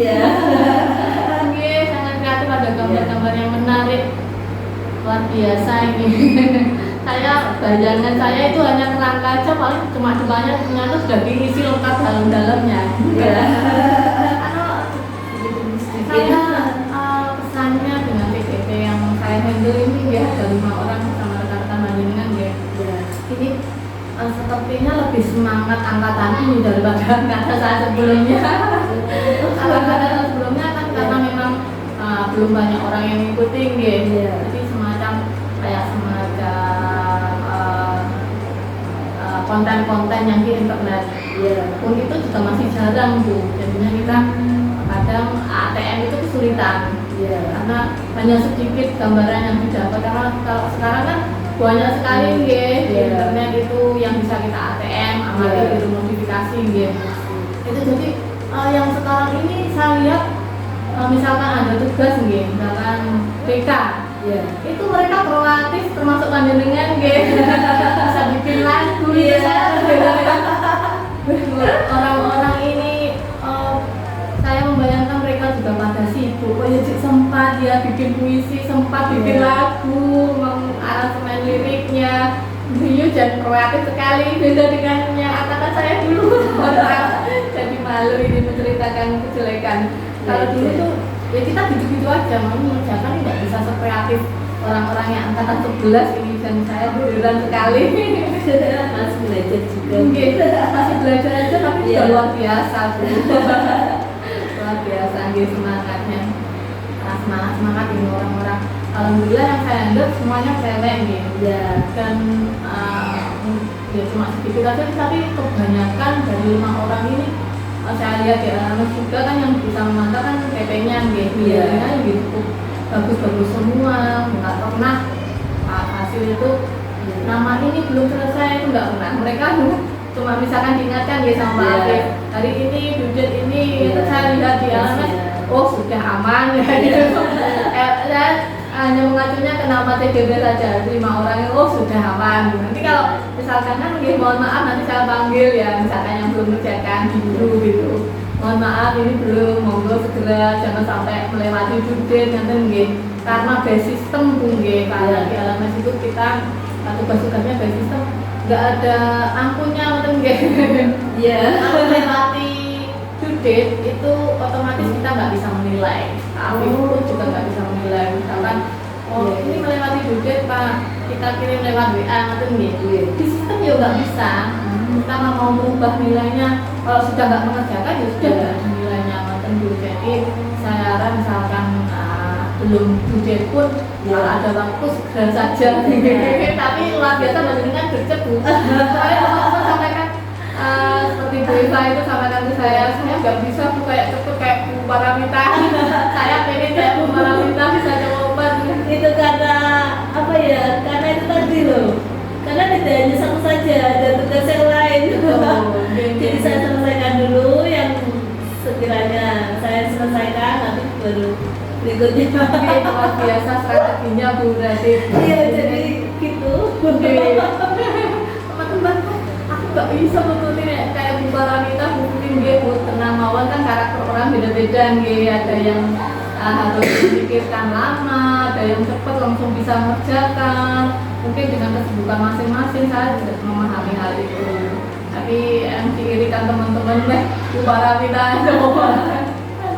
Sangat kreatif, ada gambar-gambar yang menarik. Luar biasa ini. Bayangan saya itu hanya kerangka aja, paling cuma depannya ternyata sudah diisi lengkap dalam-dalamnya. Saya pesannya dengan PPT yang saya handle ini ya, ada 5 orang sama rekan-rekan panjenengan ya. Ini sepertinya lebih semangat angkatan ini daripada angkatan saya sebelumnya. Angkatan sebelumnya kan karena memang belum banyak orang yang ngikutin ya. Jadi semacam konten-konten yang di internet. Pun itu juga masih jarang tuh. Jadinya kita kadang ATM itu kesulitan. Karena hanya sedikit gambaran yang didapat. Karena kalau sekarang kan banyak sekali di internet itu yang bisa kita ATM, amati itu modifikasi itu. Jadi yang sekarang ini saya lihat misalkan ada tugas misalkan BK, itu mereka proaktif, termasuk panjenengan bisa bikin lagu. Orang-orang ini saya membayangkan mereka juga pada sibuk, sempat ya bikin puisi, sempat bikin lagu, mengaransemen liriknya. Beliau dan proaktif sekali, beda dengan yang angkatan saya dulu. Jadi malu ini menceritakan kejelekan. Kalau dulu tuh ya kita gitu-gitu aja, mau mengerjakan nggak bisa sekreatif orang-orang yang angkatan 11 ini, dan saya beneran sekali. Masih belajar juga. Masih belajar aja, tapi sudah luar biasa tuh. Luar biasa semangatnya. Semangat ini orang-orang. Alhamdulillah yang saya anggap semuanya cewek dan ya cuma sedikit aja, tapi kebanyakan dari 5 orang ini saya lihat ya, juga kan yang bisa memantau kan PP-nya gitu, bagus-bagus semua, nggak pernah hasil itu nama ini belum selesai, itu nggak pernah. Mereka cuma misalkan diingatkan sama Pak Afif, hari ini budget ini, itu saya lihat di alamat, oh sudah aman ya gitu. Dan hanya mengacunya ke nama TGB saja, 5 orang itu oh sudah aman. Nanti kalau misalkan kan mohon maaf, nanti saya panggil ya, misalkan yang belum mengerjakan dulu gitu, mohon maaf ini belum, monggo segera, jangan sampai melewati budget karena base system kalau di alamat itu kita tugas-tugasnya base system nggak ada ampunnya melewati budget itu otomatis kita nggak bisa menilai. Afif pun juga nggak bisa menilai, misalkan ini melewati budget Pak, kita kirim lewat WA di sistem ya nggak bisa. Kita mau merubah nilainya, kalau sudah nggak mengerjakan ya sudah nggak ada nilainya. Jadi saya harap misalkan belum budget pun kalau ada waktu segera saja. Tapi luar biasa dengan gercep Bu. Saya teman-teman sampaikan seperti Bu Eva itu sampaikan ke saya nggak bisa Bu kayak cepet kayak Bu Paramita. Saya pengen kayak Bu Paramita bisa jawaban. Itu karena apa ya? Karena itu tadi loh. Karena tidak hanya satu saja, ada tugas yang lain. Jadi saya selesaikan dulu yang sekiranya saya selesaikan, nanti baru berikutnya. Luar biasa strateginya Bu berarti. Iya, jadi gitu. Teman-teman, aku nggak bisa betulin kayak Bu Paramita, Bu Putri, Bu Tenamawan kan karakter orang beda-beda ada yang harus memikirkan lama, ada yang cepat langsung bisa mengerjakan. Mungkin dengan kesibukan masing-masing saya tidak memahami hal itu. Tapi yang diirikan teman-teman Bu Paramita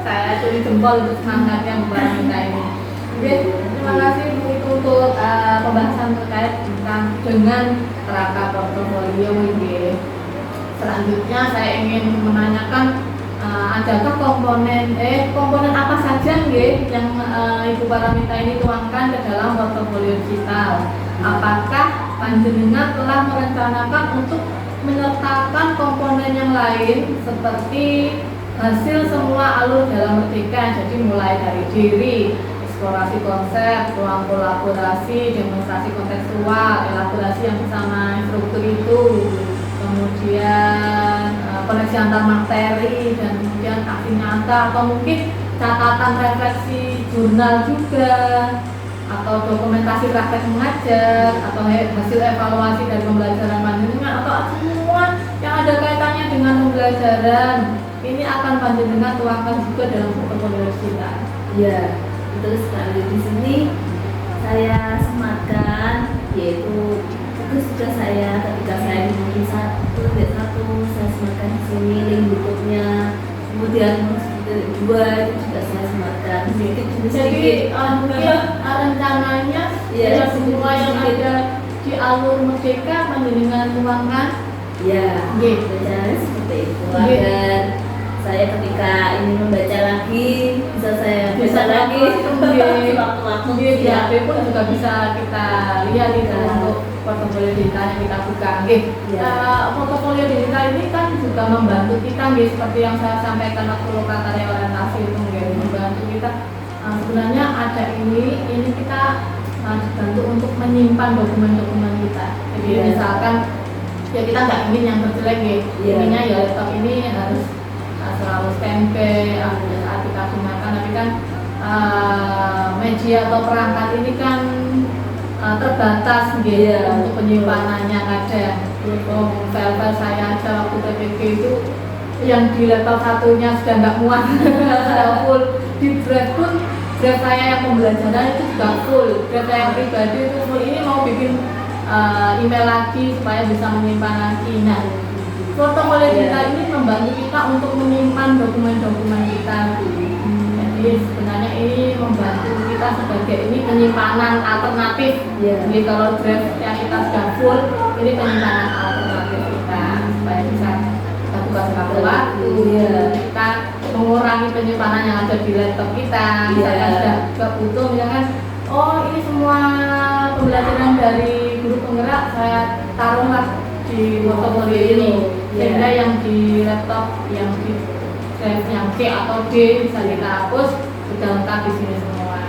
saya curi jempol untuk semangatnya Bu Paramita ini. Oke, terima kasih Bu itu untuk pembahasan terkait dengan kerangka portofolio ini. Selanjutnya saya ingin menanyakan adakah komponen apa saja yang Ibu Paramita ini tuangkan ke dalam portofolio digital? Apakah panjenengan telah merencanakan untuk menyertakan komponen yang lain seperti hasil semua alur dalam merdeka, jadi mulai dari diri, eksplorasi konsep, ruang kolaborasi, demonstrasi kontekstual, elaborasi yang bersama instruktur itu, kemudian koneksi antar materi, dan kemudian aksi nyata atau mungkin catatan refleksi jurnal juga, atau dokumentasi praktek mengajar, atau hasil evaluasi dari pembelajaran panjenengan, atau semua yang ada kaitannya dengan pembelajaran ini akan panjenengan tuangkan juga dalam portofolio kita. Ya, betul sekali. Di sini saya sematkan, yaitu tugas saya ketika saya di satu, saya sematkan di sini link YouTube-nya. Kemudian dua itu juga saya sematkan sedikit. Jadi mungkin rencananya ya semua yang ada di alur Merdeka panjenengan tuangkan. Ya, rencananya seperti itu. Agar saya ketika ingin membaca lagi bisa saya baca lagi waktu-waktu di HP pun juga bisa kita lihat itu untuk portofolio digital yang kita buka. Portofolio digital ini kan juga membantu kita seperti yang saya sampaikan waktu lokatari orientasi itu membantu kita. Sebenarnya ada ini kita dibantu untuk menyimpan dokumen-dokumen kita. Jadi misalkan ya kita nggak ingin yang terjelek inginnya ya laptop ini harus selalu standby saat kita gunakan, tapi kan media atau perangkat ini kan terbatas untuk penyimpanannya kadang. File-file saya aja waktu TPG itu yang di laptop satunya sudah nggak muat, sudah full. Di drive pun drive saya yang pembelajaran itu juga full, drive saya yang pribadi itu full. Ini mau bikin email lagi supaya bisa menyimpan lagi. Nah, portofolio digital ini membantu kita untuk menyimpan dokumen-dokumen kita. Jadi sebenarnya ini membantu kita sebagai ini penyimpanan alternatif. Jadi kalau drive yang kita sudah full, ini penyimpanan alternatif kita supaya bisa kita buka sewaktu-waktu. Kita mengurangi penyimpanan yang ada di laptop kita. Misalkan sudah butuh, misalkan ini semua pembelajaran dari guru penggerak saya taruhlah di portofolio ini, sehingga yang di laptop yang di drive yang C atau D bisa kita hapus, sudah lengkap di sini semua.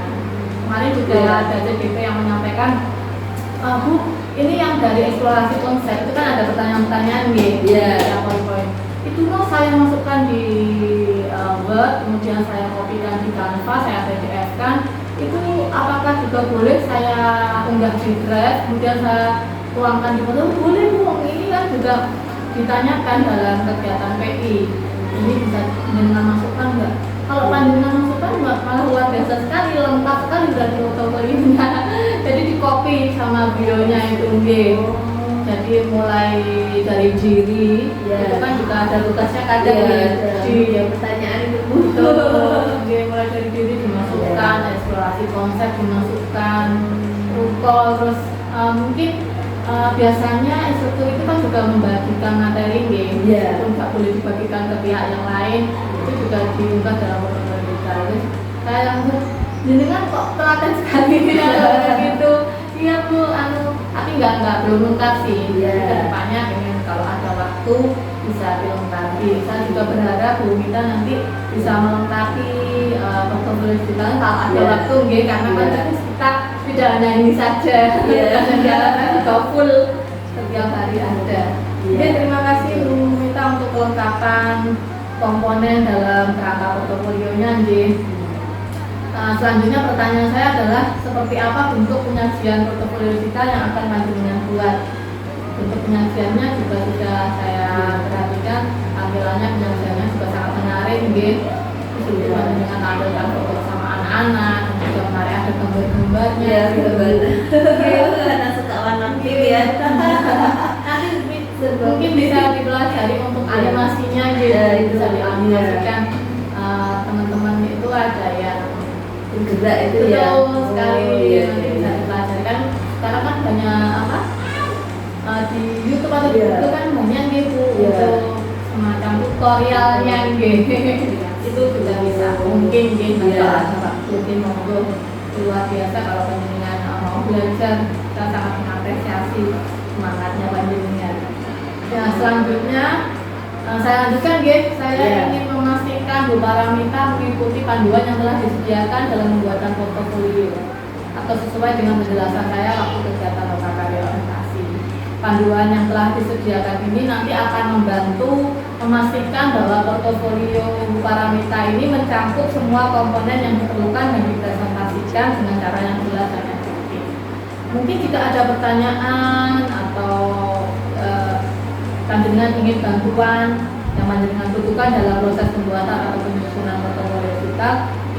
Kemarin juga ada CDP yang menyampaikan, Bu, ini yang dari eksplorasi konsep itu kan ada pertanyaan-pertanyaan poin-poin. Itu mau saya masukkan di Word, kemudian saya kopikan di Canva, saya PDF-kan. Itu apakah juga boleh saya unggah di drive, kemudian saya tuangkan di portofolio? Boleh Bu, ini kan juga ditanyakan dalam kegiatan PI. Ini bisa panjenengan masukkan nggak? Kalau panjenengan masukkan malah luar biasa sekali, lengkap sekali berarti portofolionya. Jadi di copy sama bionya itu Jadi mulai dari diri itu kan juga ada tugasnya kadang di pertanyaan itu mulai dari diri dimasukkan, eksplorasi konsep dimasukkan, rukol, terus mungkin biasanya instruktur itu kan juga membagikan materi walaupun nggak boleh dibagikan ke pihak yang lain, itu juga diunggah dalam portofolio kita. Saya langsung jenengan kok telaten sekali gitu. Iya Bu, tapi nggak belum lengkap sih. Kedepannya ingin kalau ada waktu bisa dilengkapi. Saya juga berharap Bu kita nanti bisa melengkapi portofolio kita kalau ada waktu karena kan kita tidak hanya ini saja, jalannya juga full setiap hari ada. Terima kasih Bu Mita untuk kelengkapan komponen dalam kerangka portofolionya. Selanjutnya pertanyaan saya adalah seperti apa bentuk penyajian portofolio kita yang akan panjenengan buat? Bentuk penyajiannya juga sudah saya perhatikan, tampilannya penyajiannya juga sangat menarik Jadi panjenengan tampilkan foto sama anak-anak, juga menarik, ada gambar-gambarnya. Karena suka warna biru Nanti mungkin bisa dipelajari untuk animasinya bisa dianimasikan. Teman-teman itu ada yang bergerak itu sekali nanti bisa dipelajari sekarang kan banyak di YouTube atau di Google kan banyak untuk semacam tutorialnya itu juga bisa mungkin kalau ada waktu monggo luar biasa kalau panjenengan mau belajar, kita sangat mengapresiasi semangatnya panjenengan. Selanjutnya saya lanjutkan saya ingin memastikan Paramita mengikuti panduan yang telah disediakan dalam pembuatan portofolio atau sesuai dengan penjelasan saya waktu kegiatan loka karya orientasi. Panduan yang telah disediakan ini nanti akan membantu memastikan bahwa portofolio Paramita ini mencakup semua komponen yang diperlukan dan dipresentasikan dengan cara yang jelas dan efektif. Mungkin jika ada pertanyaan atau panjenengan ingin bantuan yang panjenengan butuhkan dalam proses pembuatan atau penyusunan portofolio kita,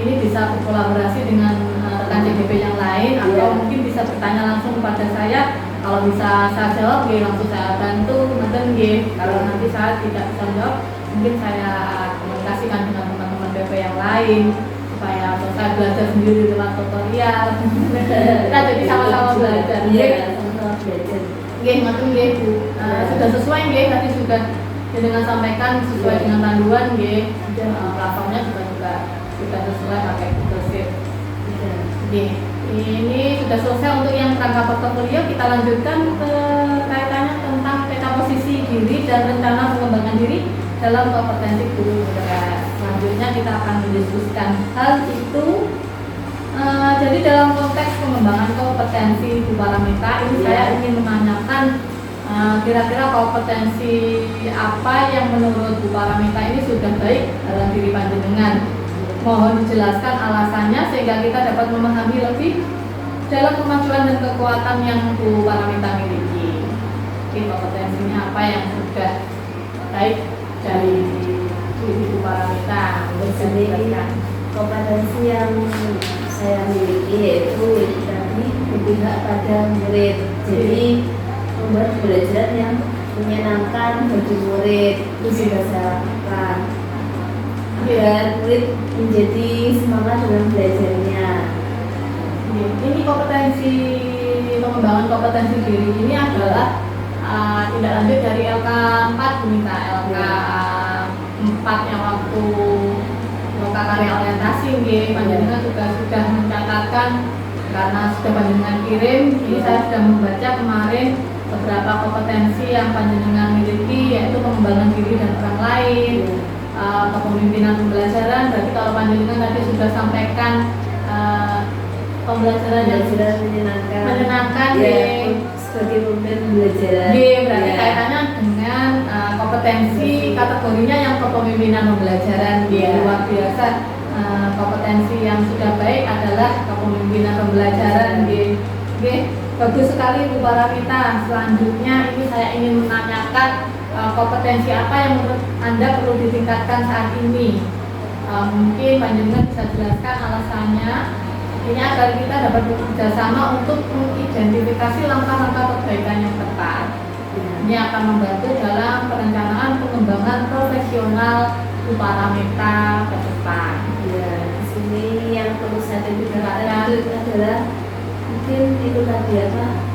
ini bisa berkolaborasi dengan rekan CGP yang lain atau mungkin bisa bertanya langsung kepada saya. Kalau bisa saya jawab, langsung saya bantu, kalau nanti saya tidak bisa jawab, mungkin saya komunikasikan dengan teman-teman BP yang lain supaya saya belajar sendiri lewat tutorial. Kita jadi sama-sama belajar. Sama-sama belajar. Bu. Sudah sesuai tadi sudah dengan sampaikan sesuai dengan panduan platformnya juga sesuai pakai Google Sheet. Ini sudah selesai untuk yang rangka portofolio. Kita lanjutkan ke kaitannya tentang peta posisi diri dan rencana pengembangan diri dalam kompetensi guru bergerak. Selanjutnya kita akan mendiskusikan hal itu. Jadi dalam konteks pengembangan kompetensi Bu Paramita ini saya ingin menanyakan kira-kira kompetensi apa yang menurut Bu Paramita ini sudah baik dalam diri panjenengan. Mohon dijelaskan alasannya sehingga kita dapat memahami lebih dalam kemajuan dan kekuatan yang Bu Paramita miliki. Jadi kompetensinya apa yang sudah baik dari Bu Paramita untuk dijelaskan. Kompetensi yang saya miliki yaitu tadi berpihak pada murid. Jadi membuat pembelajaran yang menyenangkan bagi murid itu sudah saya lakukan. Agar murid menjadi semangat dalam belajarnya. Ini kompetensi pengembangan kompetensi diri ini adalah tindak lanjut dari LK 4 Bumita, LK 4 yang waktu loka karya orientasi panjenengan juga sudah mencatatkan karena sudah panjenengan kirim. Ini saya sudah membaca kemarin beberapa kompetensi yang panjenengan miliki, yaitu pengembangan diri dan orang lain, kepemimpinan pembelajaran. Berarti kalau panjenengan tadi sudah sampaikan pembelajaran yang menyenangkan sebagai pemimpin pembelajaran. Berarti kaitannya dengan kompetensi kategorinya yang kepemimpinan pembelajaran. Luar biasa. Kompetensi yang sudah baik adalah kepemimpinan pembelajaran. Bagus sekali Bu Paramita. Selanjutnya ini saya ingin menanyakan kompetensi apa yang menurut Anda perlu ditingkatkan saat ini. Mungkin panjenengan bisa jelaskan alasannya. Ini agar kita dapat bekerja sama untuk mengidentifikasi langkah-langkah perbaikan yang tepat. Ini akan membantu dalam perencanaan pengembangan profesional Bu Paramita ke depan. Di sini yang perlu saya tingkatkan itu adalah mungkin itu tadi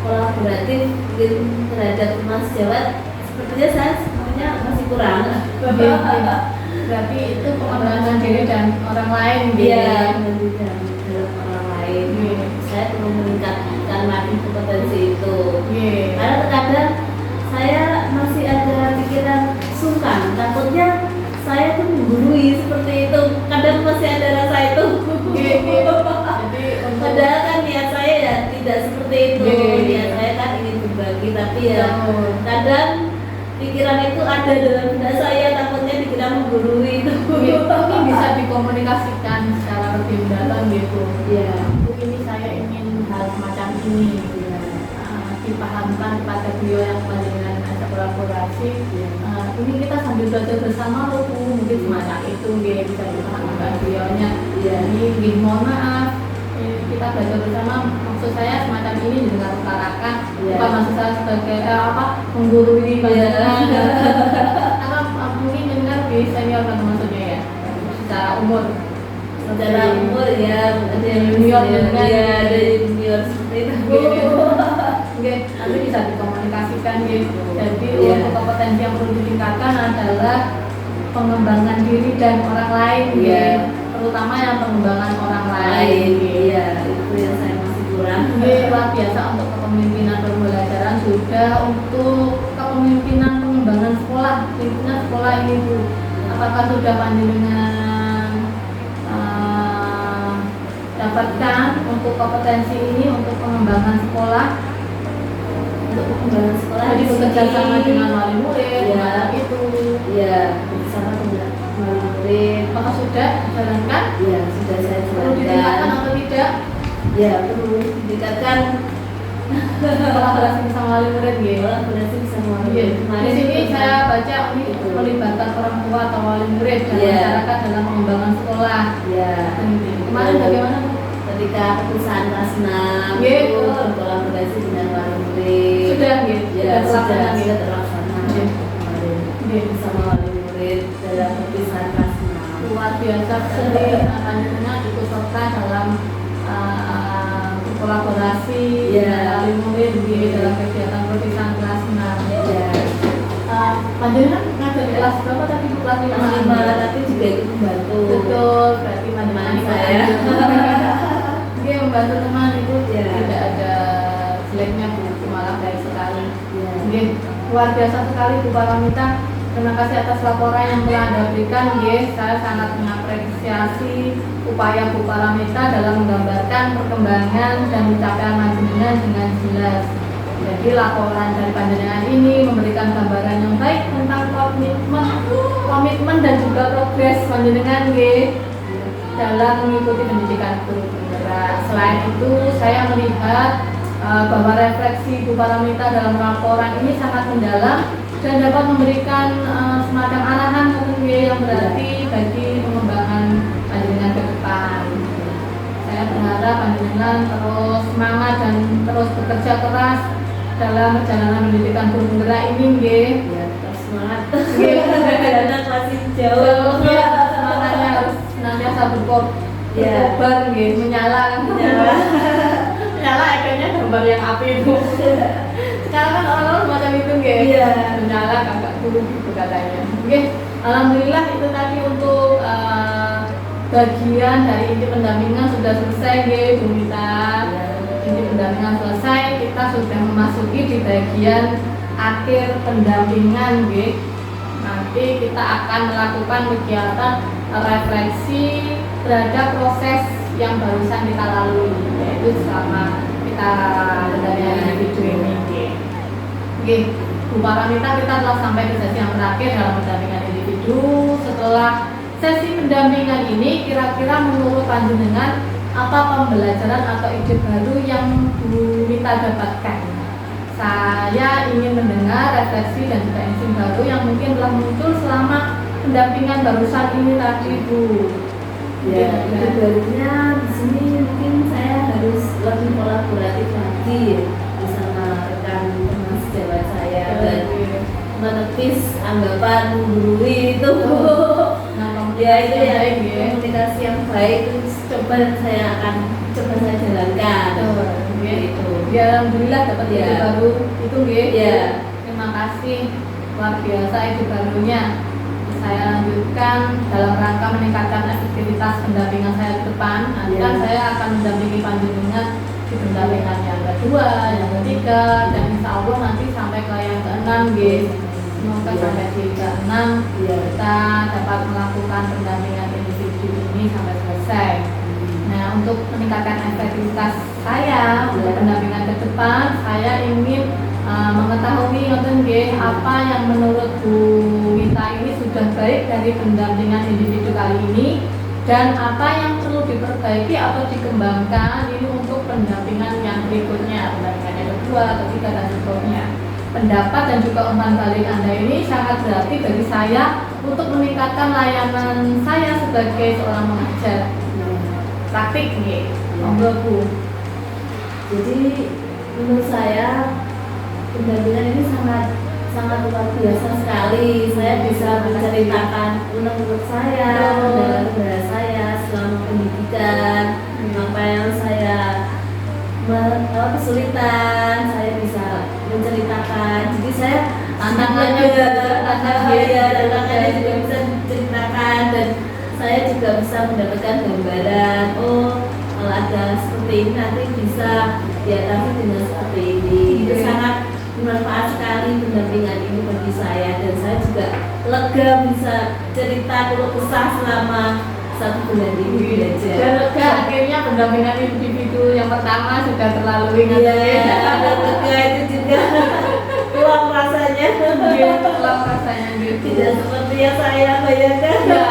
kolaboratif mungkin terhadap Mas Jawat. Sepertinya saya sebenarnya masih kurang. Berarti itu pengembangan diri dan orang lain. Dalam orang lain. Saya perlu meningkatkan lagi kompetensi itu. Karena terkadang saya masih ada pikiran sungkan, takutnya saya tuh menggurui seperti itu. Kadang masih ada rasa itu. Padahal kan niat saya ya tidak seperti itu. Niat saya kan ingin berbagi, tapi ya kadang pikiran itu ada dalam benak saya, takutnya dikira menggurui itu. Mungkin bisa dikomunikasikan secara lebih mendalam gitu. Bu, ini saya ingin hal semacam ini. Dipahamkan kepada beliau yang panjenengan ada kolaborasi. Ini kita sambil belajar bersama loh Bu, mungkin semacam itu bisa dipahamkan beliaunya. Jadi mohon maaf, kita belajar bersama. Maksud saya semacam ini didengar utarakan. Bukan maksud saya sebagai menggurui panjenengan. Karena mungkin dengar lebih senior kan maksudnya ya, secara umur. Secara umur ya, ada yang junior ada junior seperti itu. Nanti bisa dikomunikasikan gitu. Jadi untuk kompetensi yang perlu ditingkatkan adalah pengembangan diri dan orang lain, terutama yang pengembangan orang lain. Itu yang saya masih kurang. Luar biasa untuk kepemimpinan pembelajaran, sudah untuk kepemimpinan pengembangan sekolah. Lingkungan sekolah ini Bu, apakah sudah panjenengan dapatkan untuk kompetensi ini untuk pengembangan sekolah. Untuk pengembangan sekolah Jadi di bekerja sini, sama dengan wali murid, ya, itu. ya bersama dengan wali murid. Apakah sudah jalankan? Ya sudah saya Perlu ditingkatkan jalankan. atau tidak? Ya perlu ditingkatkan. Kolaborasi bersama wali murid, ya. Kolaborasi bersama wali Iya. murid. Di sini saya baca ini Itu. melibatkan orang tua atau wali murid dan Iya. masyarakat dalam pengembangan sekolah. Ya. Kemarin bagaimana, Bu? Ketika perusahaan kelas 6 Iya, itu betul. berkolaborasi dengan wali murid. Sudah, gitu. Ya sudah gitu. terlaksana. Iya. Kemarin Iya. bersama wali murid dalam perpisahan kelas 6. Luar biasa sekali panjenengan ikut serta dalam kolaborasi Iya. dengan wali murid di dalam kegiatan perpisahan kelas 6. Ya. Panjenengan ngajar di kelas berapa tadi, Bu? Kelas 5? Kelas 5 tapi juga ikut membantu. Betul, berarti panjenengan Teman ikut saya. Dia membantu teman itu Ya. tidak ada jeleknya, Bu, malah baik sekali. Ya. Nggih, luar biasa sekali Bu Paramita. Terima kasih atas laporan yang telah Anda berikan. Nggih, saya sangat mengapresiasi upaya Bu Paramita dalam menggambarkan perkembangan dan pencapaian panjenengan dengan jelas. Jadi laporan dari panjenengan ini memberikan gambaran yang baik tentang komitmen dan juga progres panjenengan, nggih, dalam mengikuti pendidikan guru penggerak. Selain itu, saya melihat bahwa refleksi Bu Paramita dalam laporan ini sangat mendalam dan dapat memberikan semacam arahan mungkin yang berarti bagi pengembangan panjenengan ke depan. Saya berharap panjenengan terus semangat dan terus bekerja keras dalam perjalanan pendidikan guru penggerak ini, nggih. Ya, tetap semangat. Nggih. Karena masih jauh. Ya, semangatnya harus senantiasa berkobar, nggih, menyala. Menyala akhirnya gambar yang api itu. Sekarang kan orang-orang semacam itu, nggih. Iya. Menyala kakak guru gitu katanya. Nggih, alhamdulillah itu tadi untuk bagian dari inti pendampingan sudah selesai, nggih, Bu Mita. Inti pendampingan selesai, kita sudah memasuki di bagian akhir pendampingan, nggih. Nanti kita akan melakukan kegiatan refleksi terhadap proses yang barusan kita lalui, yaitu selama kita mendampingi individu ini, nggih. Nggih, Bu Paramita, kita telah sampai ke sesi yang terakhir dalam pendampingan individu. Setelah sesi pendampingan ini, kira-kira menurut panjenengan apa pembelajaran atau ide baru yang Bu Mita dapatkan? Saya ingin mendengar refleksi dan juga insting baru yang mungkin telah muncul selama pendampingan barusan ini tadi, Bu. Ya, itu barunya di sini mungkin saya harus lebih kolaboratif lagi bersama rekan teman sejawat saya dan menepis anggapan menggurui itu. Ya itu ya, komunikasi yang baik itu coba saya akan coba saya jalankan. Itu. Ya, alhamdulillah dapat ide Ya. baru itu, nggih. Ya. Terima kasih, luar biasa ide barunya. Saya lanjutkan dalam rangka meningkatkan efektivitas pendampingan saya ke depan. Nanti kan saya akan mendampingi panjenengan di pendampingan yang kedua, yang ketiga, dan insya Allah nanti sampai ke yang keenam, nggih. Semoga sampai di keenam kita dapat melakukan pendampingan individu ini sampai selesai. Nah, untuk meningkatkan efektivitas saya untuk pendampingan ke depan, saya ingin mengetahui apa yang menurut Bu Mita ini sudah baik dari pendampingan individu kali ini dan apa yang perlu diperbaiki atau dikembangkan ini untuk pendampingan yang berikutnya, pendampingan yang kedua, ketiga, dan seterusnya. Pendapat dan juga umpan balik Anda ini sangat berarti bagi saya untuk meningkatkan layanan saya sebagai seorang pengajar. Praktik nih, monggo Bu. Jadi menurut saya pendampingan ini sangat luar biasa sekali. Saya bisa menceritakan unek-unek saya, kendala-kendala saya selama pendidikan, apa yang saya kesulitan, saya bisa menceritakan. Jadi saya Tantangannya tantangannya juga bisa diceritakan dan saya juga bisa mendapatkan gambaran. Oh, kalau ada seperti ini nanti bisa diatasi dengan seperti ini. Itu sangat bermanfaat sekali pendampingan ini bagi saya dan saya juga lega bisa cerita keluh kesah selama 1 bulan ini belajar. Dan lega akhirnya pendampingan individu yang pertama sudah terlalui. Iya, dan lega itu juga pulang rasanya. Pulang rasanya gitu. Tidak seperti yang saya bayangkan. Ya,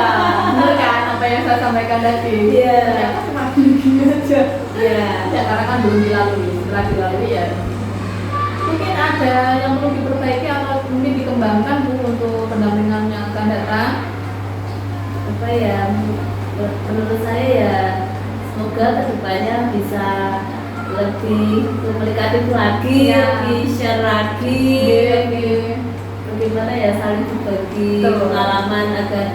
benar kan apa yang saya sampaikan tadi. Iya. Ternyata cuma gini aja. Iya. Ya karena kan belum dilalui. Setelah dilalui ya mungkin ada yang perlu diperbaiki atau mungkin dikembangkan Bu untuk pendampingan yang akan datang. Apa ya, menurut saya ya semoga kedepannya bisa lebih komunikatif lagi, Ya. lebih share lagi, bagaimana ya saling berbagi Betul. pengalaman agar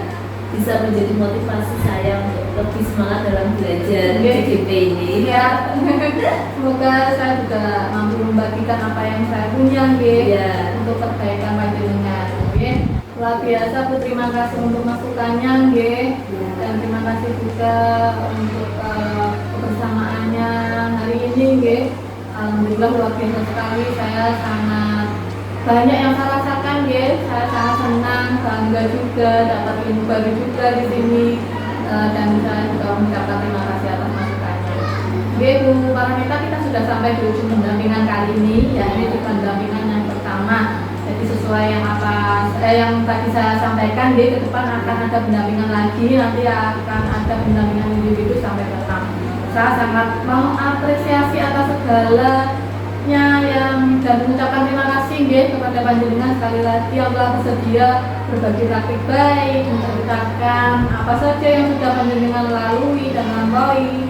bisa menjadi motivasi saya untuk lebih semangat dalam belajar Oke. GGP ini. Ya, semoga saya juga mampu membagikan apa yang saya punya, Iya. untuk perbaikan panjenengan. Luar biasa Bu, terima kasih untuk masukannya, dan terima kasih juga untuk kebersamaannya hari ini, Alhamdulillah luar biasa sekali. Saya sangat banyak yang saya rasakan, saya sangat senang, bangga juga dapat ilmu baru juga di sini, dan saya juga mengucapkan terima kasih atas masukannya. Bu Paramita, kita sudah sampai di ujung pendampingan kali ini, ya ini di pendampingan yang pertama. Jadi sesuai yang tadi saya sampaikan, ke depan akan ada pendampingan lagi, nanti akan ada pendampingan individu sampai ke 6. Saya sangat mengapresiasi atas segalanya dan mengucapkan terima kasih kepada panjenengan sekali lagi yang telah bersedia berbagi praktik baik, menceritakan apa saja yang sudah panjenengan lalui dan lampaui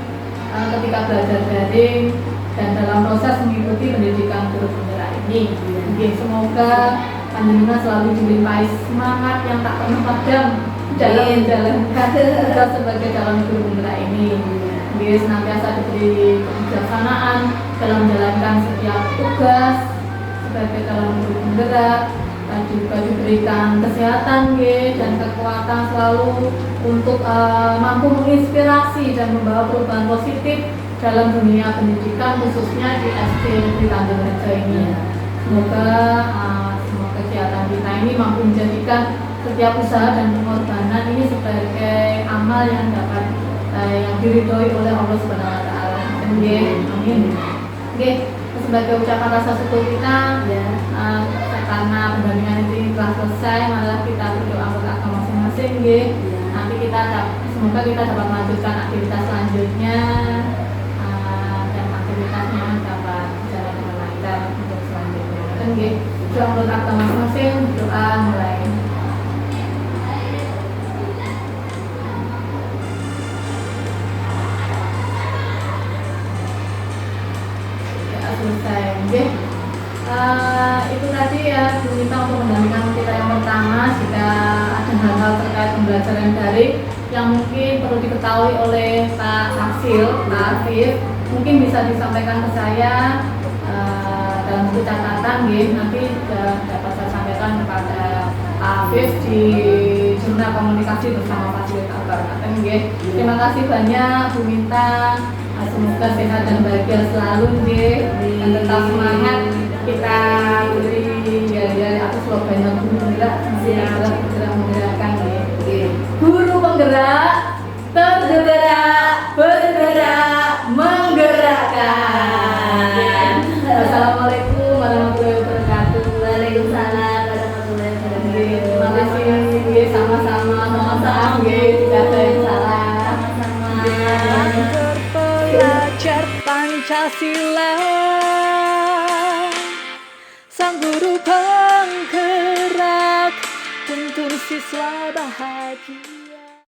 ketika belajar daring dan dalam proses mengikuti pendidikan guru penggerak ini. Semoga panjenengan selalu dilimpahi semangat yang tak pernah padam dalam menjalankan tugas sebagai calon guru penggerak ini. Senantiasa diberi kebijaksanaan dalam menjalankan setiap tugas sebagai calon guru penggerak, dan juga diberikan kesehatan dan kekuatan selalu untuk mampu menginspirasi dan membawa perubahan positif dalam dunia pendidikan, khususnya di SD Negeri Tanjung Rejo ini. Semoga semua kegiatan kita ini mampu menjadikan setiap usaha dan pengorbanan ini sebagai amal yang dapat yang diridhoi oleh Allah Subhanahu wa taala. Amin. Sebagai ucapan rasa syukur kita, karena pendampingan ini telah selesai, malah kita berdoa untuk agama masing-masing, Nanti semoga kita dapat melanjutkan aktivitas selanjutnya, dan aktivitasnya dapat berjalan dengan lancar untuk selanjutnya. Doa untuk agama masing-masing, doa mulai. Selesai, itu tadi ya kita untuk pendampingan kita yang pertama. Jika ada hal-hal terkait pembelajaran daring yang mungkin perlu diketahui oleh Pak Afif, mungkin bisa disampaikan ke saya dalam bentuk catatan, nanti dapat saya sampaikan kepada Pak Afif di jurnal komunikasi bersama fasilitator. Terima kasih banyak Bu Minta. Semoga sehat dan bahagia selalu, dan tetap semangat. Kita beri atau slogannya guru penggerak, menggerakkan. Guru penggerak, tergerak, bergerak, menggerakkan. Assalamualaikum warahmatullahi wabarakatuh. Waalaikumsalam warahmatullahi wabarakatuh. Terima kasih, sama-sama. Mohon maaf jika ada yang salah. Belajar Pancasila, sang guru penggerak, tuntun siswa bahagia.